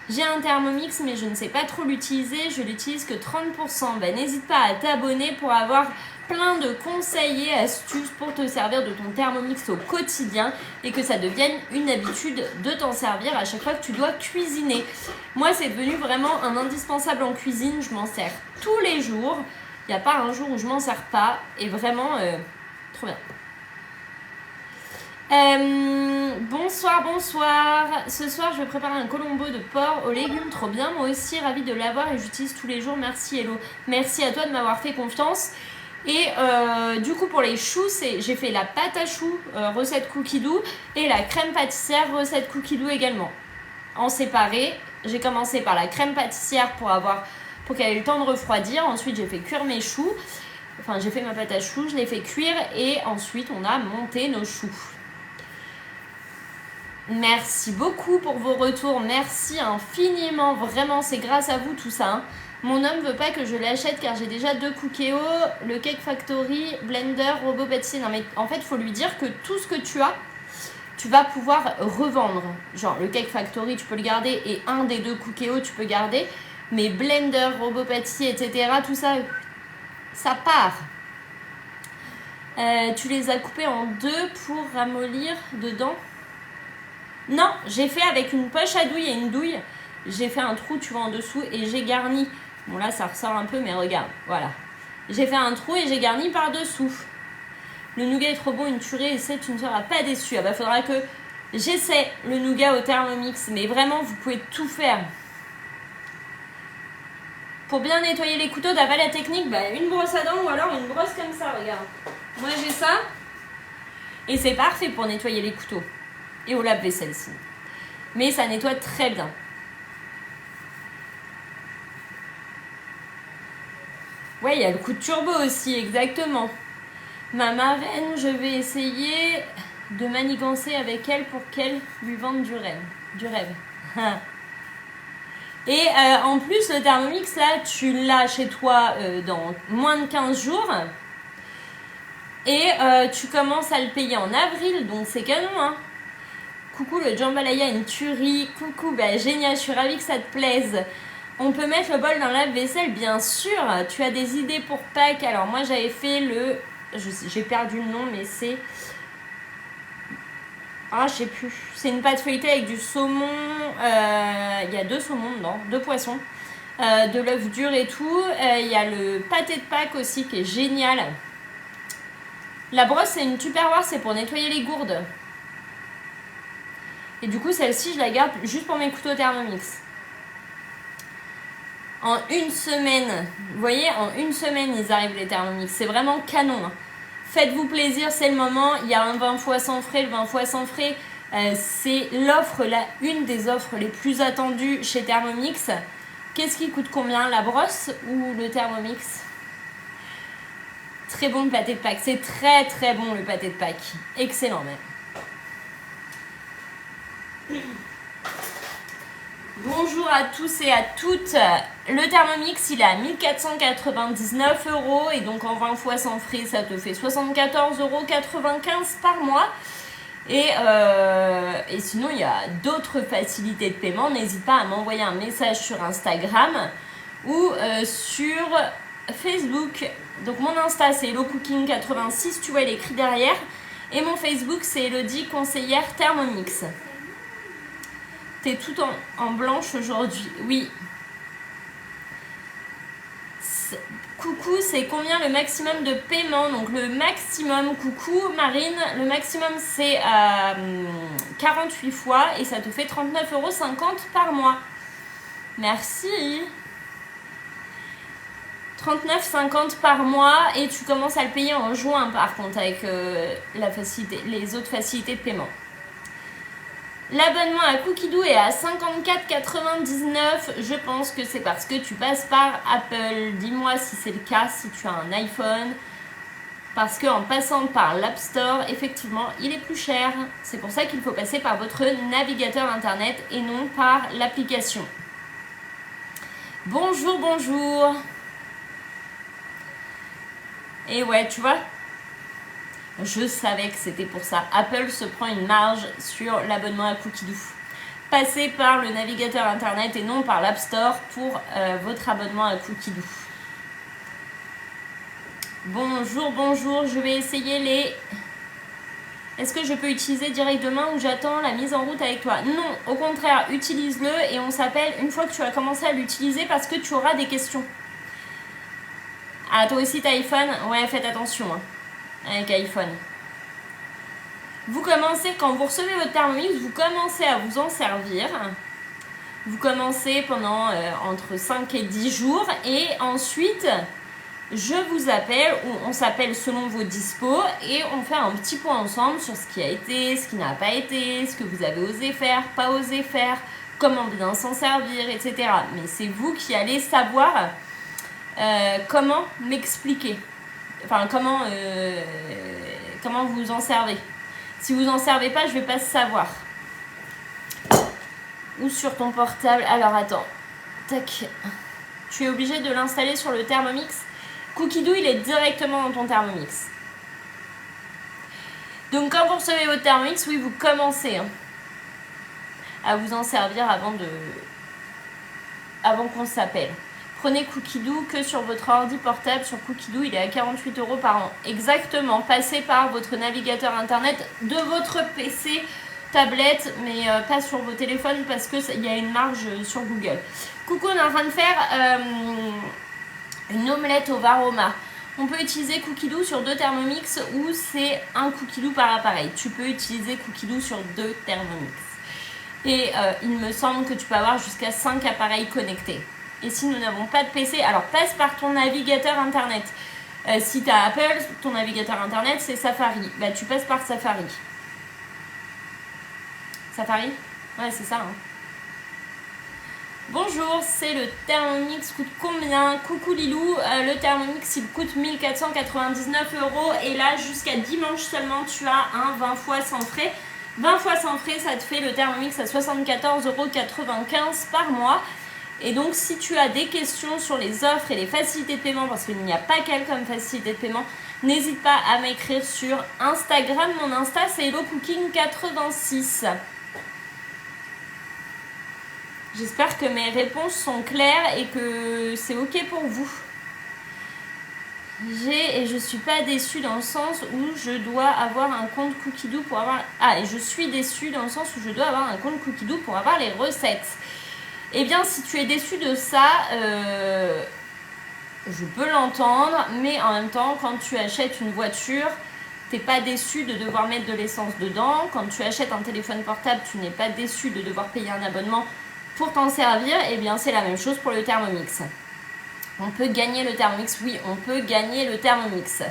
J'ai un Thermomix, mais je ne sais pas trop l'utiliser. Je l'utilise que 30%. Ben, n'hésite pas à t'abonner pour avoir plein de conseils et astuces pour te servir de ton Thermomix au quotidien et que ça devienne une habitude de t'en servir à chaque fois que tu dois cuisiner. Moi, c'est devenu vraiment un indispensable en cuisine. Je m'en sers tous les jours. Il n'y a pas un jour où je m'en sers pas. Et vraiment, trop bien. Bonsoir. Ce soir, je vais préparer un colombo de porc aux légumes. Trop bien. Moi aussi, ravie de l'avoir et j'utilise tous les jours. Merci, Hello. Merci à toi de m'avoir fait confiance. Et du coup, pour les choux, j'ai fait la pâte à choux, recette cookie doux, et la crème pâtissière, recette cookie doux également. En séparé, j'ai commencé par la crème pâtissière pour qu'elle ait le temps de refroidir. Ensuite, j'ai fait cuire mes choux. Enfin, j'ai fait ma pâte à choux, je l'ai fait cuire et ensuite, on a monté nos choux. Merci beaucoup pour vos retours, merci infiniment, vraiment c'est grâce à vous tout ça. Hein. Mon homme veut pas que je l'achète car j'ai déjà 2 Cookéo, le Cake Factory, Blender, robot pâtissier. Non mais en fait il faut lui dire que tout ce que tu as, tu vas pouvoir revendre. Genre le Cake Factory tu peux le garder et un des 2 Cookéo tu peux garder. Mais Blender, robot pâtissier, etc. tout ça, ça part. Tu les as coupés en 2 pour ramollir dedans? Non, j'ai fait avec une poche à douille et une douille. J'ai fait un trou, tu vois, en dessous et j'ai garni. Bon, là, ça ressort un peu, mais regarde, voilà. J'ai fait un trou et j'ai garni par dessous. Le nougat est trop bon, une tuerie, essaie, tu ne seras pas déçu. Ah bah, faudra que j'essaie le nougat au Thermomix. Mais vraiment, vous pouvez tout faire. Pour bien nettoyer les couteaux, t'as pas la technique? Bah, une brosse à dents ou alors une brosse comme ça, regarde. Moi, j'ai ça. Et c'est parfait pour nettoyer les couteaux. Et au lave-vaisselle sinon. Mais ça nettoie très bien. Ouais, il y a le coup de turbo aussi, exactement. Ma marraine, je vais essayer de manigancer avec elle pour qu'elle lui vende du rêve. Et en plus, le Thermomix, là, tu l'as chez toi dans moins de 15 jours. Et tu commences à le payer en avril, donc c'est canon, hein. Coucou, le jambalaya, une tuerie. Coucou, bah génial, je suis ravie que ça te plaise. On peut mettre le bol dans la vaisselle, bien sûr. Tu as des idées pour Pâques? Alors moi, j'avais fait le... J'ai perdu le nom, mais c'est... Ah, je sais plus. C'est une pâte feuilletée avec du saumon. Il y a 2 saumons dedans, 2 poissons. De l'œuf dur et tout. Il y a le pâté de Pâques aussi qui est génial. La brosse, c'est une Tupperware, c'est pour nettoyer les gourdes. Et du coup, celle-ci, je la garde juste pour mes couteaux Thermomix. En une semaine, vous voyez, en une semaine, ils arrivent les Thermomix. C'est vraiment canon. Faites-vous plaisir, c'est le moment. Il y a un 20 fois sans frais. Le 20 fois sans frais, c'est l'offre, une des offres les plus attendues chez Thermomix. Qu'est-ce qui coûte combien, la brosse ou le Thermomix? Très bon le pâté de Pâques. C'est très très bon le pâté de Pâques. Excellent même. Bonjour à tous et à toutes. Le Thermomix, il est à 1499 € et donc en 20 fois sans frais, ça te fait 74,95 € par mois. Et sinon, il y a d'autres facilités de paiement. N'hésite pas à m'envoyer un message sur Instagram ou sur Facebook. Donc mon Insta, c'est HelloCooking86, tu vois, il est écrit derrière. Et mon Facebook, c'est Elodie, conseillère Thermomix. T'es tout en blanche aujourd'hui. Oui. Coucou, c'est combien le maximum de paiement? Donc le maximum, coucou Marine, le maximum c'est 48 fois et ça te fait 39,50 € par mois. Merci. 39,50 € par mois et tu commences à le payer en juin par contre avec les autres facilités de paiement. L'abonnement à Cookidoo est à 54,99 €. Je pense que c'est parce que tu passes par Apple. Dis-moi si c'est le cas, si tu as un iPhone. Parce qu'en passant par l'App Store, effectivement, il est plus cher. C'est pour ça qu'il faut passer par votre navigateur Internet et non par l'application. Bonjour, bonjour. Et ouais, tu vois, je savais que c'était pour ça. Apple se prend une marge sur l'abonnement à Cookidoo. Passez par le navigateur Internet et non par l'App Store pour votre abonnement à Cookidoo. Bonjour, bonjour. Je vais essayer les... Est-ce que je peux utiliser direct demain ou j'attends la mise en route avec toi? Non, au contraire, utilise-le et on s'appelle une fois que tu as commencé à l'utiliser parce que tu auras des questions. Ah, toi aussi, t'as iPhone? Ouais, faites attention hein, avec iPhone. Vous commencez, quand vous recevez votre Thermomix, vous commencez à vous en servir. Vous commencez pendant entre 5 et 10 jours. Et ensuite, je vous appelle, ou on s'appelle selon vos dispos. Et on fait un petit point ensemble sur ce qui a été, ce qui n'a pas été, ce que vous avez osé faire, pas osé faire, comment bien s'en servir, etc. Mais c'est vous qui allez savoir... comment m'expliquer, enfin comment vous en servez. Si vous en servez pas, je vais pas savoir. Ou sur ton portable. Alors attends, tac. Tu es obligé de l'installer sur le Thermomix. Cookidoo, il est directement dans ton Thermomix. Donc quand vous recevez votre Thermomix, oui, vous commencez à vous en servir avant qu'on s'appelle. Prenez Cookidoo que sur votre ordi portable. Sur Cookidoo, il est à 48 € par an. Exactement. Passez par votre navigateur internet de votre PC, tablette, mais pas sur vos téléphones parce qu'il y a une marge sur Google. Coucou, on est en train de faire une omelette au varoma. On peut utiliser Cookidoo sur 2 Thermomix ou c'est un Cookidoo par appareil. Tu peux utiliser Cookidoo sur 2 Thermomix. Et il me semble que tu peux avoir jusqu'à 5 appareils connectés. Et si nous n'avons pas de PC, alors passe par ton navigateur internet. Si tu as Apple, ton navigateur internet, c'est Safari. Bah, tu passes par Safari. Safari? Ouais, c'est ça. Hein. Bonjour, c'est le Thermomix. Coûte combien? Coucou Lilou. Le Thermomix, il coûte 1499 €. Et là, jusqu'à dimanche seulement, tu as un 20 fois sans frais. 20 fois sans frais, ça te fait le Thermomix à 74,95 € par mois. Et donc, si tu as des questions sur les offres et les facilités de paiement, parce qu'il n'y a pas qu'elle comme facilité de paiement, n'hésite pas à m'écrire sur Instagram. Mon Insta, c'est HelloCooking86. J'espère que mes réponses sont claires et que c'est ok pour vous. Et je suis pas déçue dans le sens où je dois avoir un compte Cookidoo pour avoir... Ah, et je suis déçue dans le sens où je dois avoir un compte Cookidoo pour avoir les recettes. Eh bien, si tu es déçue de ça, je peux l'entendre, mais en même temps, quand tu achètes une voiture, t'es pas déçu de devoir mettre de l'essence dedans. Quand tu achètes un téléphone portable, tu n'es pas déçu de devoir payer un abonnement pour t'en servir. Eh bien, c'est la même chose pour le Thermomix. On peut gagner le Thermomix, oui, on peut gagner le Thermomix.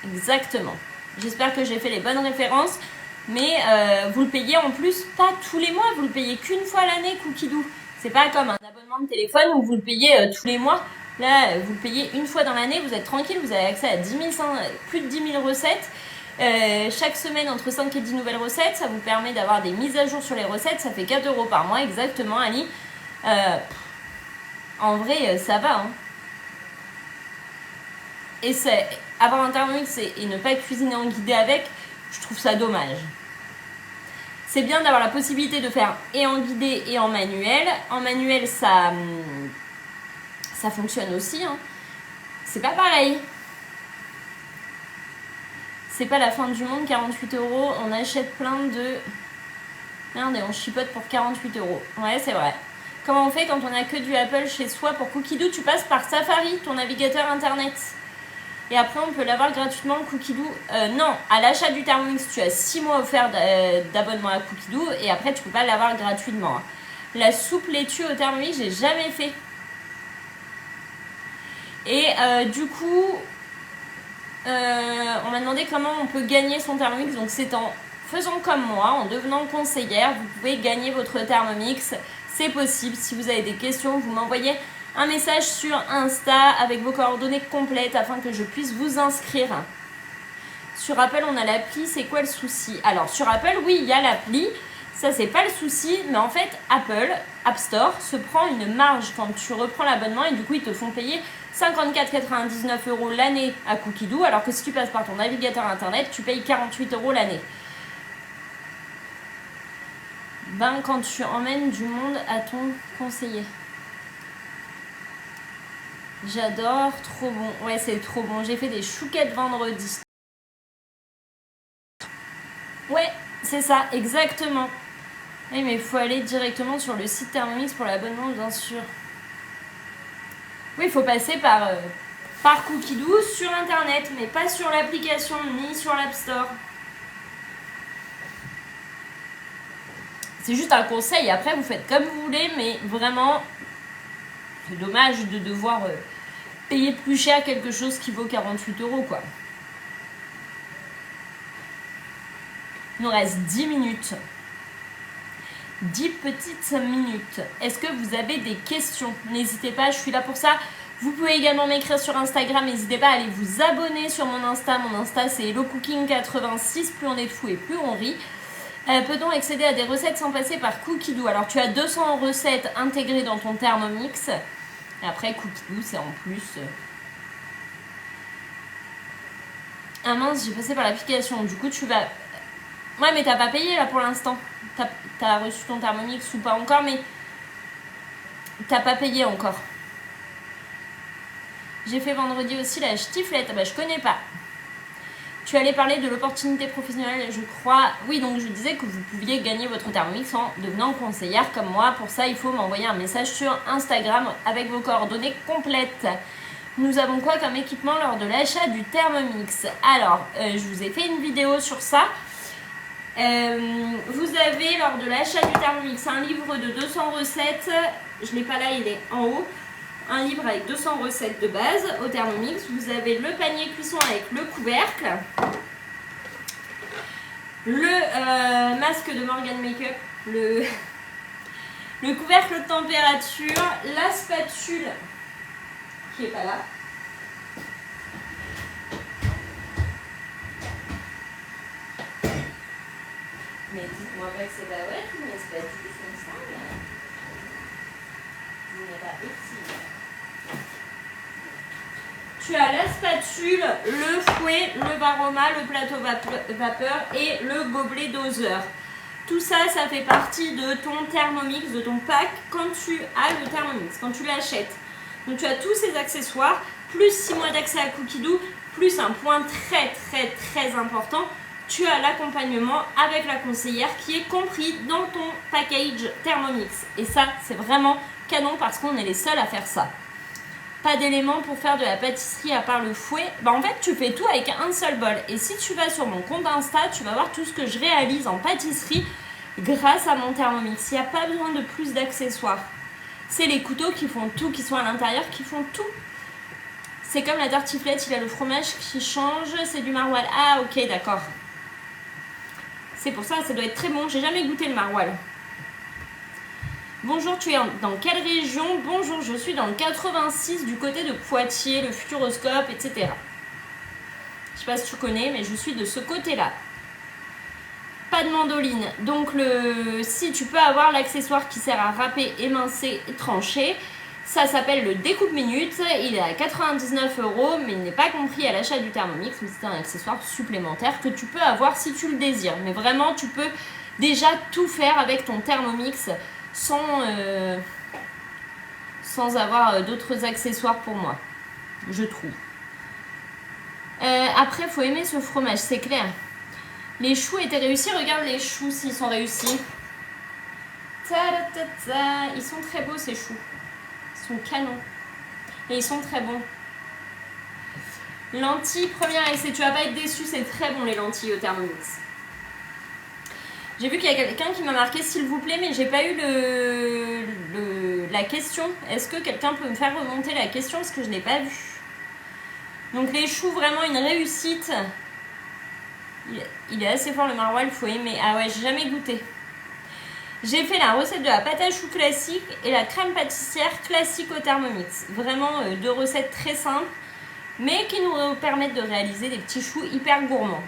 Exactement. J'espère que j'ai fait les bonnes références, mais vous le payez en plus pas tous les mois, vous le payez qu'une fois l'année, Cookidoo. C'est pas comme un abonnement de téléphone où vous le payez tous les mois. Là, vous le payez une fois dans l'année, vous êtes tranquille, vous avez accès à plus de 10 000 recettes. Chaque semaine, entre 5 et 10 nouvelles recettes, ça vous permet d'avoir des mises à jour sur les recettes, ça fait 4 € par mois, exactement, Ali. En vrai, ça va. Hein. Et avoir un Thermomix et ne pas cuisiner en guidé avec, je trouve ça dommage. C'est bien d'avoir la possibilité de faire et en guidé et en manuel. En manuel, ça fonctionne aussi. Hein. C'est pas pareil. C'est pas la fin du monde, 48 €. On achète plein de... Merde, et on chipote pour 48 €. Ouais, c'est vrai. Comment on fait quand on n'a que du Apple chez soi pour Cookidoo? Tu passes par Safari, ton navigateur internet. Et après, on peut l'avoir gratuitement, Cookidoo. Non, à l'achat du Thermomix, tu as 6 mois offerts d'abonnement à Cookidoo. Et après, tu peux pas l'avoir gratuitement. La soupe laitue au Thermomix, j'ai jamais fait. Et du coup, on m'a demandé comment on peut gagner son Thermomix. Donc, c'est en faisant comme moi, en devenant conseillère, vous pouvez gagner votre Thermomix. C'est possible. Si vous avez des questions, vous m'envoyez un message sur Insta avec vos coordonnées complètes afin que je puisse vous inscrire. Sur Apple, on a l'appli. C'est quoi le souci? Alors, sur Apple, oui, il y a l'appli. Ça, c'est pas le souci. Mais en fait, Apple, App Store, se prend une marge quand tu reprends l'abonnement. Et du coup, ils te font payer 54,99 € l'année à Cookidoo. Alors que si tu passes par ton navigateur Internet, tu payes 48 € l'année. Ben, quand tu emmènes du monde à ton conseiller. J'adore, trop bon. Ouais, c'est trop bon. J'ai fait des chouquettes vendredi. Ouais, c'est ça, exactement. Oui, mais il faut aller directement sur le site Thermomix pour l'abonnement, bien sûr. Oui, il faut passer par Cookidoo sur Internet, mais pas sur l'application ni sur l'App Store. C'est juste un conseil. Après, vous faites comme vous voulez, mais vraiment, c'est dommage de devoir payer plus cher quelque chose qui vaut 48 €, quoi. Il nous reste 10 minutes. 10 petites minutes. Est-ce que vous avez des questions? N'hésitez pas, je suis là pour ça. Vous pouvez également m'écrire sur Instagram. N'hésitez pas à aller vous abonner sur mon Insta. Mon Insta, c'est HelloCooking86. Plus on est de fou et plus on rit. Peut-on accéder à des recettes sans passer par Cookidoo? Alors, tu as 200 recettes intégrées dans ton Thermomix. Et après, Cookidoo, c'est en plus. Ah mince, j'ai passé par l'application. Du coup, tu vas... Ouais, mais t'as pas payé là pour l'instant. T'as reçu ton Thermomix ou pas encore, mais t'as pas payé encore. J'ai fait vendredi aussi la ch'tiflette. Bah, je connais pas. Tu allais parler de l'opportunité professionnelle, je crois. Oui, donc je disais que vous pouviez gagner votre Thermomix en devenant conseillère comme moi. Pour ça, il faut m'envoyer un message sur Instagram avec vos coordonnées complètes. Nous avons quoi comme équipement lors de l'achat du Thermomix? Alors, je vous ai fait une vidéo sur ça. Vous avez lors de l'achat du Thermomix un livre de 200 recettes. Je ne l'ai pas là, il est en haut. Un livre avec 200 recettes de base au Thermomix. Vous avez le panier cuisson avec le couvercle. Le masque de Morgan Makeup. Le couvercle de température. La spatule qui n'est pas là. Mais dites-moi pas que c'est pas vrai, tous mes spatules sont sales. Vous n'êtes pas utile. Tu as la spatule, le fouet, le varoma, le plateau vapeur et le gobelet doseur. Tout ça, ça fait partie de ton Thermomix, de ton pack quand tu as le Thermomix, quand tu l'achètes. Donc tu as tous ces accessoires, plus 6 mois d'accès à Cookidoo, plus un point très important, tu as l'accompagnement avec la conseillère qui est compris dans ton package Thermomix. Et ça, c'est vraiment canon parce qu'on est les seuls à faire ça. Pas d'éléments pour faire de la pâtisserie à part le fouet. Bah en fait, tu fais tout avec un seul bol. Et si tu vas sur mon compte Insta, tu vas voir tout ce que je réalise en pâtisserie grâce à mon Thermomix. Il n'y a pas besoin de plus d'accessoires. C'est les couteaux qui font tout, qui sont à l'intérieur, qui font tout. C'est comme la tartiflette, il a le fromage qui change, c'est du maroilles. Ah ok, d'accord. C'est pour ça, ça doit être très bon. J'ai jamais goûté le maroilles. Bonjour, tu es dans quelle région? Bonjour, je suis dans le 86 du côté de Poitiers, le Futuroscope, etc. Je sais pas si tu connais, mais je suis de ce côté-là. Pas de mandoline. Donc, si tu peux avoir l'accessoire qui sert à râper, émincer et trancher, ça s'appelle le découpe minute. Il est à 99 €, mais il n'est pas compris à l'achat du Thermomix. Mais c'est un accessoire supplémentaire que tu peux avoir si tu le désires. Mais vraiment, tu peux déjà tout faire avec ton Thermomix sans avoir d'autres accessoires pour moi, je trouve. Après, il faut aimer ce fromage, c'est clair. Les choux étaient réussis. Regarde les choux s'ils sont réussis. Ils sont très beaux ces choux. Ils sont canons. Et ils sont très bons. Lentilles, premier essai. Tu vas pas être déçu, c'est très bon les lentilles au Thermomix. J'ai vu qu'il y a quelqu'un qui m'a marqué s'il vous plaît, mais j'ai pas eu la question. Est-ce que quelqu'un peut me faire remonter la question parce que je l'ai pas vue. Donc les choux, vraiment une réussite. Il est assez fort le maroilles, il faut aimer. Ah ouais, j'ai jamais goûté. J'ai fait la recette de la pâte à choux classique et la crème pâtissière classique au Thermomix. Vraiment deux recettes très simples, mais qui nous permettent de réaliser des petits choux hyper gourmands.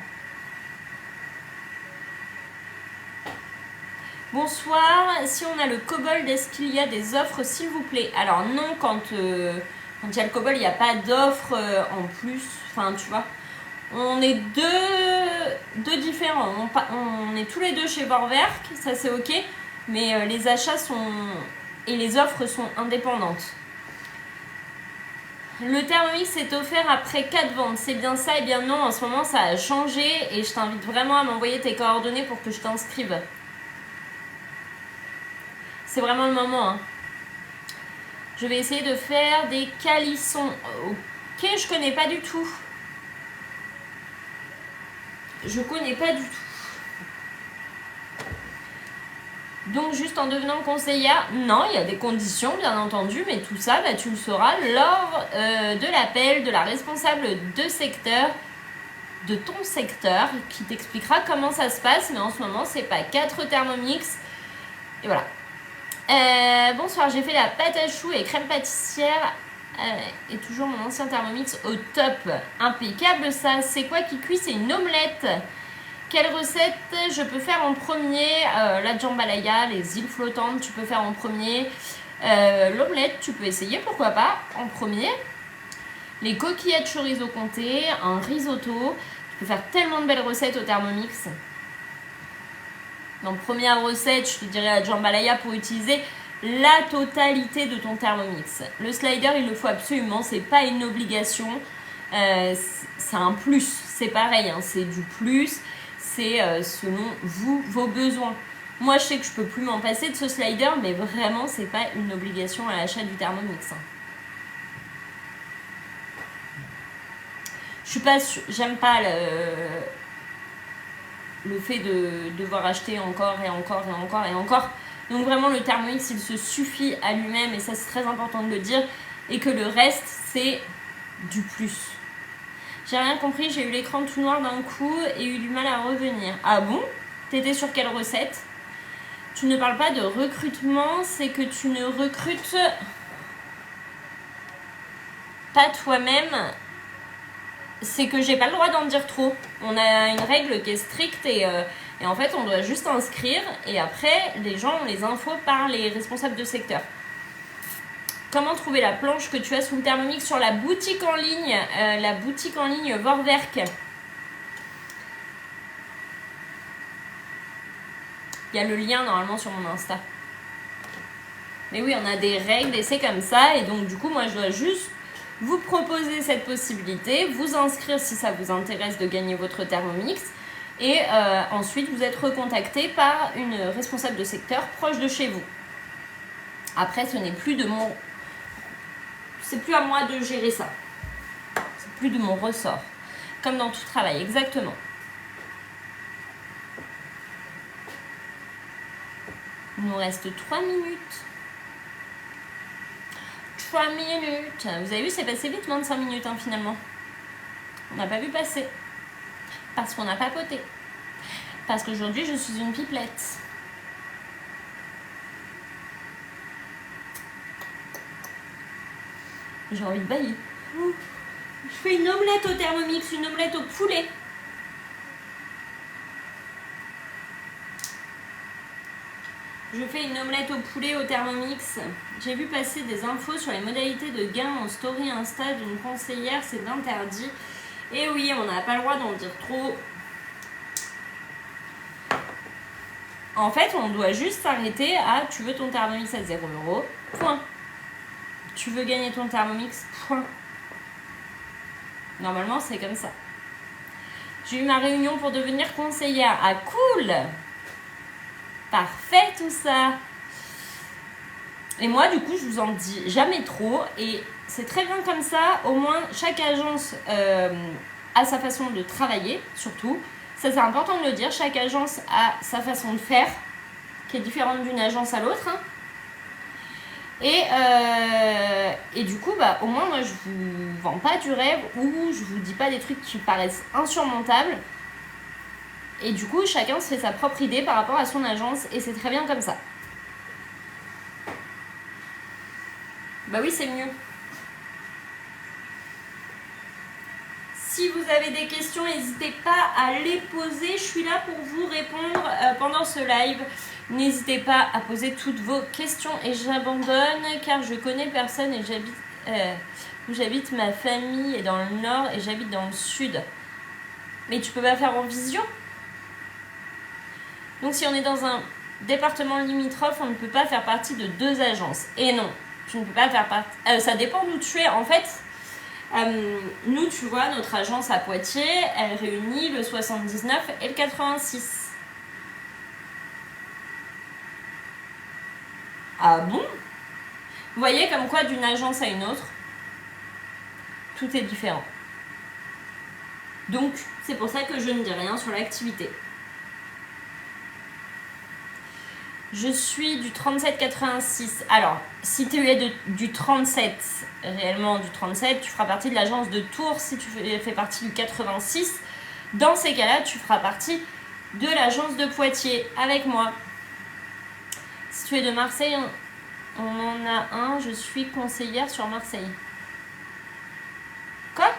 Bonsoir, si on a le Kobold, est-ce qu'il y a des offres s'il vous plaît? Alors non, quand il y a le Kobold, il n'y a pas d'offres en plus, enfin tu vois. On est deux différents, on est tous les deux chez Vorwerk, ça c'est ok, mais les achats et les offres sont indépendantes. Le Thermomix est offert après 4 ventes, c'est bien ça? Eh bien non, en ce moment ça a changé et je t'invite vraiment à m'envoyer tes coordonnées pour que je t'inscrive. C'est vraiment le moment. Hein. Je vais essayer de faire des calissons. Ok, je connais pas du tout. Je connais pas du tout. Donc juste en devenant conseillère, non, il y a des conditions bien entendu, mais tout ça, bah, tu le sauras lors de l'appel de la responsable de secteur, de ton secteur, qui t'expliquera comment ça se passe. Mais en ce moment, c'est pas 4 Thermomix. Et voilà. Bonsoir, j'ai fait la pâte à choux et crème pâtissière et toujours mon ancien Thermomix au top. Impeccable ça. C'est quoi qui cuit? C'est une omelette. Quelle recette je peux faire en premier? La jambalaya, les îles flottantes, tu peux faire en premier. L'omelette, tu peux essayer, pourquoi pas, en premier. Les coquillettes chorizo comté, un risotto. Tu peux faire tellement de belles recettes au Thermomix. Donc première recette, je te dirais la jambalaya pour utiliser la totalité de ton Thermomix. Le slider, il le faut absolument, c'est pas une obligation, c'est un plus, c'est pareil, hein, c'est du plus, c'est selon vous, vos besoins. Moi, je sais que je peux plus m'en passer de ce slider, mais vraiment, c'est pas une obligation à l'achat du Thermomix. Hein. Je suis pas, j'aime pas le fait de devoir acheter encore et encore et encore et encore. Donc vraiment le Thermomix il se suffit à lui-même et ça c'est très important de le dire et que le reste c'est du plus. J'ai rien compris, j'ai eu l'écran tout noir d'un coup et eu du mal à revenir. Ah bon? T'étais sur quelle recette? Tu ne parles pas de recrutement, c'est que tu ne recrutes pas toi-même. C'est que j'ai pas le droit d'en dire trop. On a une règle qui est stricte et en fait on doit juste inscrire et après les gens ont les infos par les responsables de secteur. Comment trouver la planche que tu as sous le Thermomix sur la boutique en ligne Vorwerk. Il y a le lien normalement sur mon Insta. Mais oui, on a des règles et c'est comme ça. Et donc du coup, moi je dois juste vous proposer cette possibilité, vous inscrire si ça vous intéresse de gagner votre Thermomix. Et ensuite, vous êtes recontacté par une responsable de secteur proche de chez vous. Après, ce n'est plus de mon... C'est plus à moi de gérer ça. C'est plus de mon ressort. Comme dans tout travail, exactement. Il nous reste 3 minutes. 3 minutes. Vous avez vu, c'est passé vite, 25 minutes hein, finalement. On n'a pas vu passer. Parce qu'on a papoté. Parce qu'aujourd'hui, je suis une pipelette. J'ai envie de bailler. Je fais une omelette au Thermomix, une omelette au poulet. Je fais une omelette au poulet au Thermomix. J'ai vu passer des infos sur les modalités de gain en story Insta d'une conseillère, c'est interdit. Et oui, on n'a pas le droit d'en dire trop. En fait, on doit juste s'arrêter à tu veux ton Thermomix à 0 €, point. Tu veux gagner ton Thermomix, point. Normalement, c'est comme ça. J'ai eu ma réunion pour devenir conseillère. Ah, cool! Parfait tout ça. Et moi, du coup, je vous en dis jamais trop. Et c'est très bien comme ça. Au moins, chaque agence a sa façon de travailler, surtout. Ça, c'est important de le dire. Chaque agence a sa façon de faire, qui est différente d'une agence à l'autre. Hein. Et du coup, bah, au moins, moi, je vous vends pas du rêve ou je vous dis pas des trucs qui paraissent insurmontables. Et du coup, chacun se fait sa propre idée par rapport à son agence et c'est très bien comme ça. Bah oui, c'est mieux. Si vous avez des questions, n'hésitez pas à les poser. Je suis là pour vous répondre pendant ce live. N'hésitez pas à poser toutes vos questions et j'abandonne car je connais personne et j'habite où j'habite. Ma famille est dans le nord et j'habite dans le sud. Mais tu peux pas faire en visio. Donc si on est dans un département limitrophe, on ne peut pas faire partie de 2 agences. Et non, tu ne peux pas faire partie... ça dépend d'où tu es. En fait, nous, tu vois, notre agence à Poitiers, elle réunit le 79 et le 86. Ah bon? Vous voyez comme quoi d'une agence à une autre, tout est différent. Donc, c'est pour ça que je ne dis rien sur l'activité. Je suis du 37-86. Alors, si tu es du 37, réellement du 37, tu feras partie de l'agence de Tours. Si tu fais partie du 86, dans ces cas-là, tu feras partie de l'agence de Poitiers avec moi. Si tu es de Marseille, on en a un. Je suis conseillère sur Marseille. Quoi ?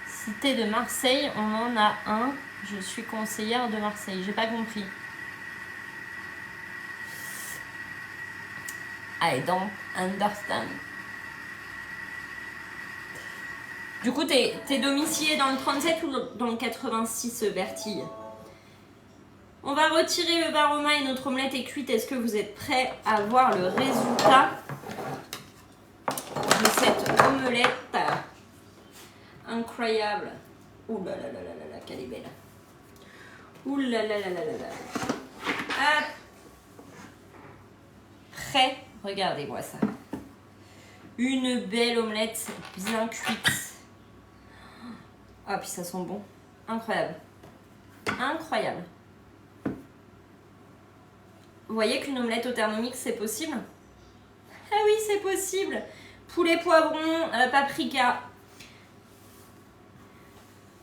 Si t'es de Marseille, on en a un. Je suis conseillère de Marseille. J'ai pas compris. I don't understand. Du coup, t'es domicilié dans le 37 ou dans le 86, Bertille? On va retirer le baroma et notre omelette est cuite. Est-ce que vous êtes prêts à voir le résultat de cette omelette incroyable? Ouh là là là là là, qu'elle est belle. Ouh là là là là là là. Hop. Prêt? Regardez-moi ça. Une belle omelette bien cuite. Ah, puis ça sent bon. Incroyable. Incroyable. Vous voyez qu'une omelette au Thermomix, c'est possible? Ah oui, c'est possible. Poulet, poivron, paprika.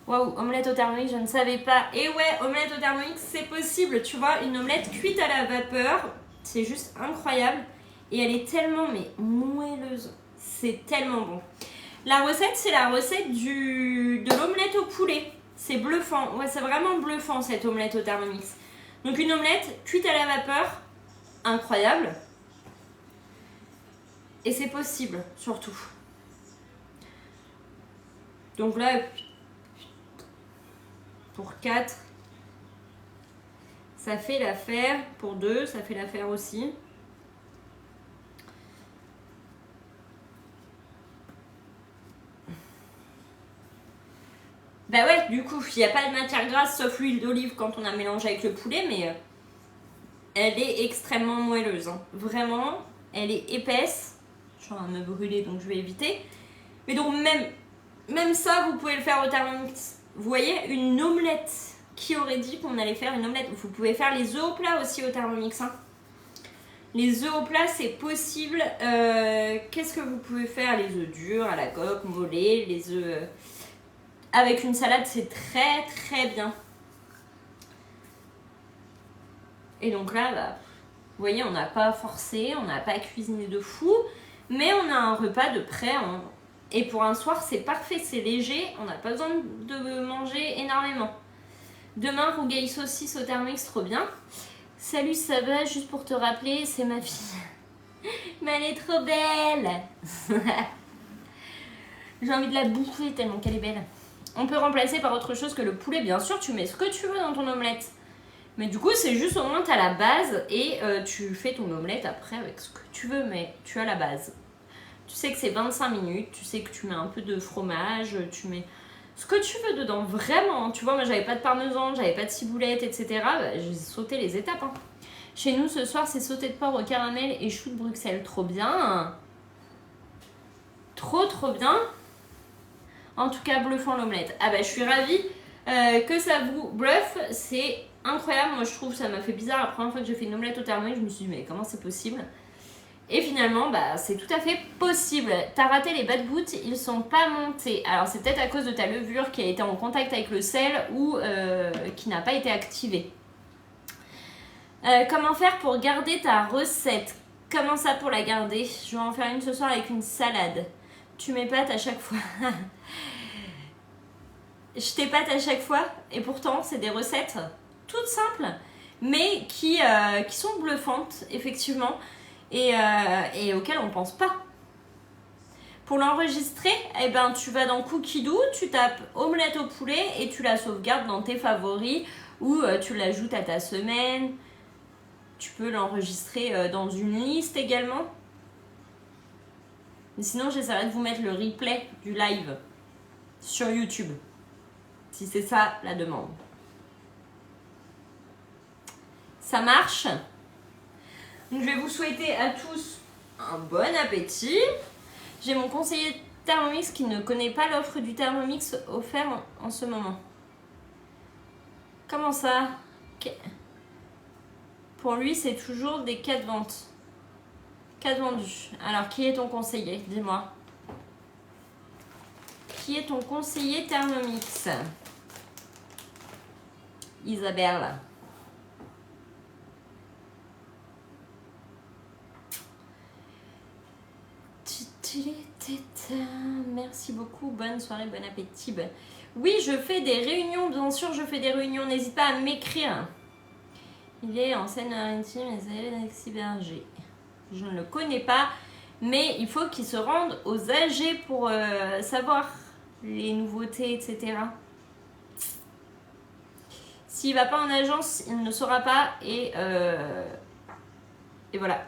Waouh, omelette au Thermomix, je ne savais pas. Et ouais, omelette au Thermomix, c'est possible. Tu vois, une omelette cuite à la vapeur, c'est juste incroyable. Et elle est tellement, mais moelleuse. C'est tellement bon. La recette, c'est la recette de l'omelette au poulet. C'est bluffant. Ouais, c'est vraiment bluffant cette omelette au Thermomix. Donc une omelette cuite à la vapeur, incroyable. Et c'est possible, surtout. Donc là, pour 4, ça fait l'affaire. Pour 2, ça fait l'affaire aussi. Bah ouais, du coup, il n'y a pas de matière grasse sauf l'huile d'olive quand on a mélangé avec le poulet, mais elle est extrêmement moelleuse. Hein. Vraiment, elle est épaisse. Je suis en train de me brûler, donc je vais éviter. Mais donc même ça, vous pouvez le faire au Thermomix. Vous voyez, une omelette. Qui aurait dit qu'on allait faire une omelette? Vous pouvez faire les œufs au plat aussi au Thermomix. Hein. Les œufs au plat, c'est possible. Qu'est-ce que vous pouvez faire? Les œufs durs, à la coque, mollets, les œufs... avec une salade, c'est très très bien. Et donc là, bah, vous voyez, on n'a pas forcé, on n'a pas cuisiné de fou, mais on a un repas de prêt. Hein. Et pour un soir, c'est parfait, c'est léger, on n'a pas besoin de manger énormément. Demain, rougail saucisse au Thermomix, trop bien. Salut, ça va? Juste pour te rappeler, c'est ma fille. Mais elle est trop belle. J'ai envie de la bouffer tellement qu'elle est belle. On peut remplacer par autre chose que le poulet, bien sûr, tu mets ce que tu veux dans ton omelette. Mais du coup, c'est juste au moins tu as la base et tu fais ton omelette après avec ce que tu veux, mais tu as la base. Tu sais que c'est 25 minutes, tu sais que tu mets un peu de fromage, tu mets ce que tu veux dedans, vraiment. Tu vois, moi j'avais pas de parmesan, j'avais pas de ciboulette, etc. Bah, j'ai sauté les étapes. Hein. Chez nous, ce soir, c'est sauté de porc au caramel et chou de Bruxelles. Trop bien. Trop, trop bien. En tout cas, bluffant l'omelette. Ah bah, je suis ravie que ça vous bluffe. C'est incroyable. Moi, je trouve ça m'a fait bizarre. La première fois que j'ai fait une omelette au Thermomix, je me suis dit, mais comment c'est possible? Et finalement, bah, c'est tout à fait possible. T'as raté les bad boots, ils sont pas montés. Alors, c'est peut-être à cause de ta levure qui a été en contact avec le sel ou qui n'a pas été activée. Comment faire pour garder ta recette? Comment ça pour la garder? Je vais en faire une ce soir avec une salade. Tu m'épates à chaque fois. Je t'épate à chaque fois et pourtant, c'est des recettes toutes simples mais qui sont bluffantes, effectivement. Et auquel on pense pas. Pour l'enregistrer, eh ben, tu vas dans Cookidoo, tu tapes omelette au poulet et tu la sauvegardes dans tes favoris ou tu l'ajoutes à ta semaine. Tu peux l'enregistrer dans une liste également. Mais sinon, j'essaierai de vous mettre le replay du live sur YouTube, si c'est ça la demande. Ça marche ? Donc, je vais vous souhaiter à tous un bon appétit. J'ai mon conseiller Thermomix qui ne connaît pas l'offre du Thermomix offert en ce moment. Comment ça? Pour lui, c'est toujours des 4 ventes. 4 vendus. Alors, qui est ton conseiller? Dis-moi. Qui est ton conseiller Thermomix? Isabelle. Merci beaucoup, bonne soirée, bon appétit. Oui, je fais des réunions, bien sûr, je fais des réunions. N'hésite pas à m'écrire. Il est en Seine-Maritime et c'est Alexis Berger. Je ne le connais pas, mais il faut qu'il se rende aux AG pour savoir les nouveautés, etc. S'il ne va pas en agence, il ne saura pas et voilà.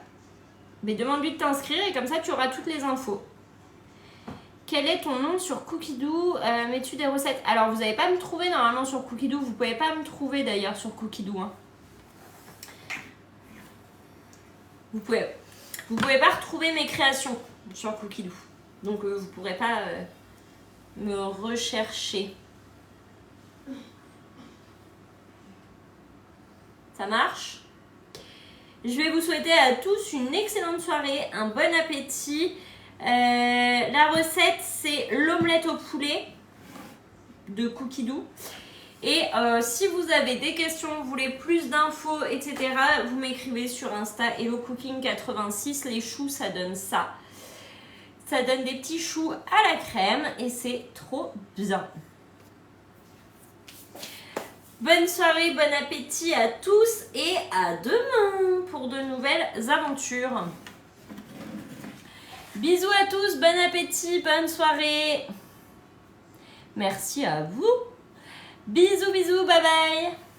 Mais demande-lui de t'inscrire et comme ça tu auras toutes les infos. Quel est ton nom sur Cookidoo? Mets-tu des recettes? Alors vous n'allez pas me trouver normalement sur Cookidoo. Vous pouvez pas me trouver d'ailleurs sur Cookidoo. Hein. Vous pouvez pas retrouver mes créations sur Cookidoo. Donc vous pourrez pas me rechercher. Ça marche? Je vais vous souhaiter à tous une excellente soirée, un bon appétit. La recette, c'est l'omelette au poulet de Cookidoo. Et si vous avez des questions, vous voulez plus d'infos, etc., vous m'écrivez sur Insta HelloCooking86. Les choux, ça donne ça. Ça donne des petits choux à la crème et c'est trop bien. Bonne soirée, bon appétit à tous et à demain pour de nouvelles aventures. Bisous à tous, bon appétit, bonne soirée. Merci à vous. Bisous, bisous, bye bye.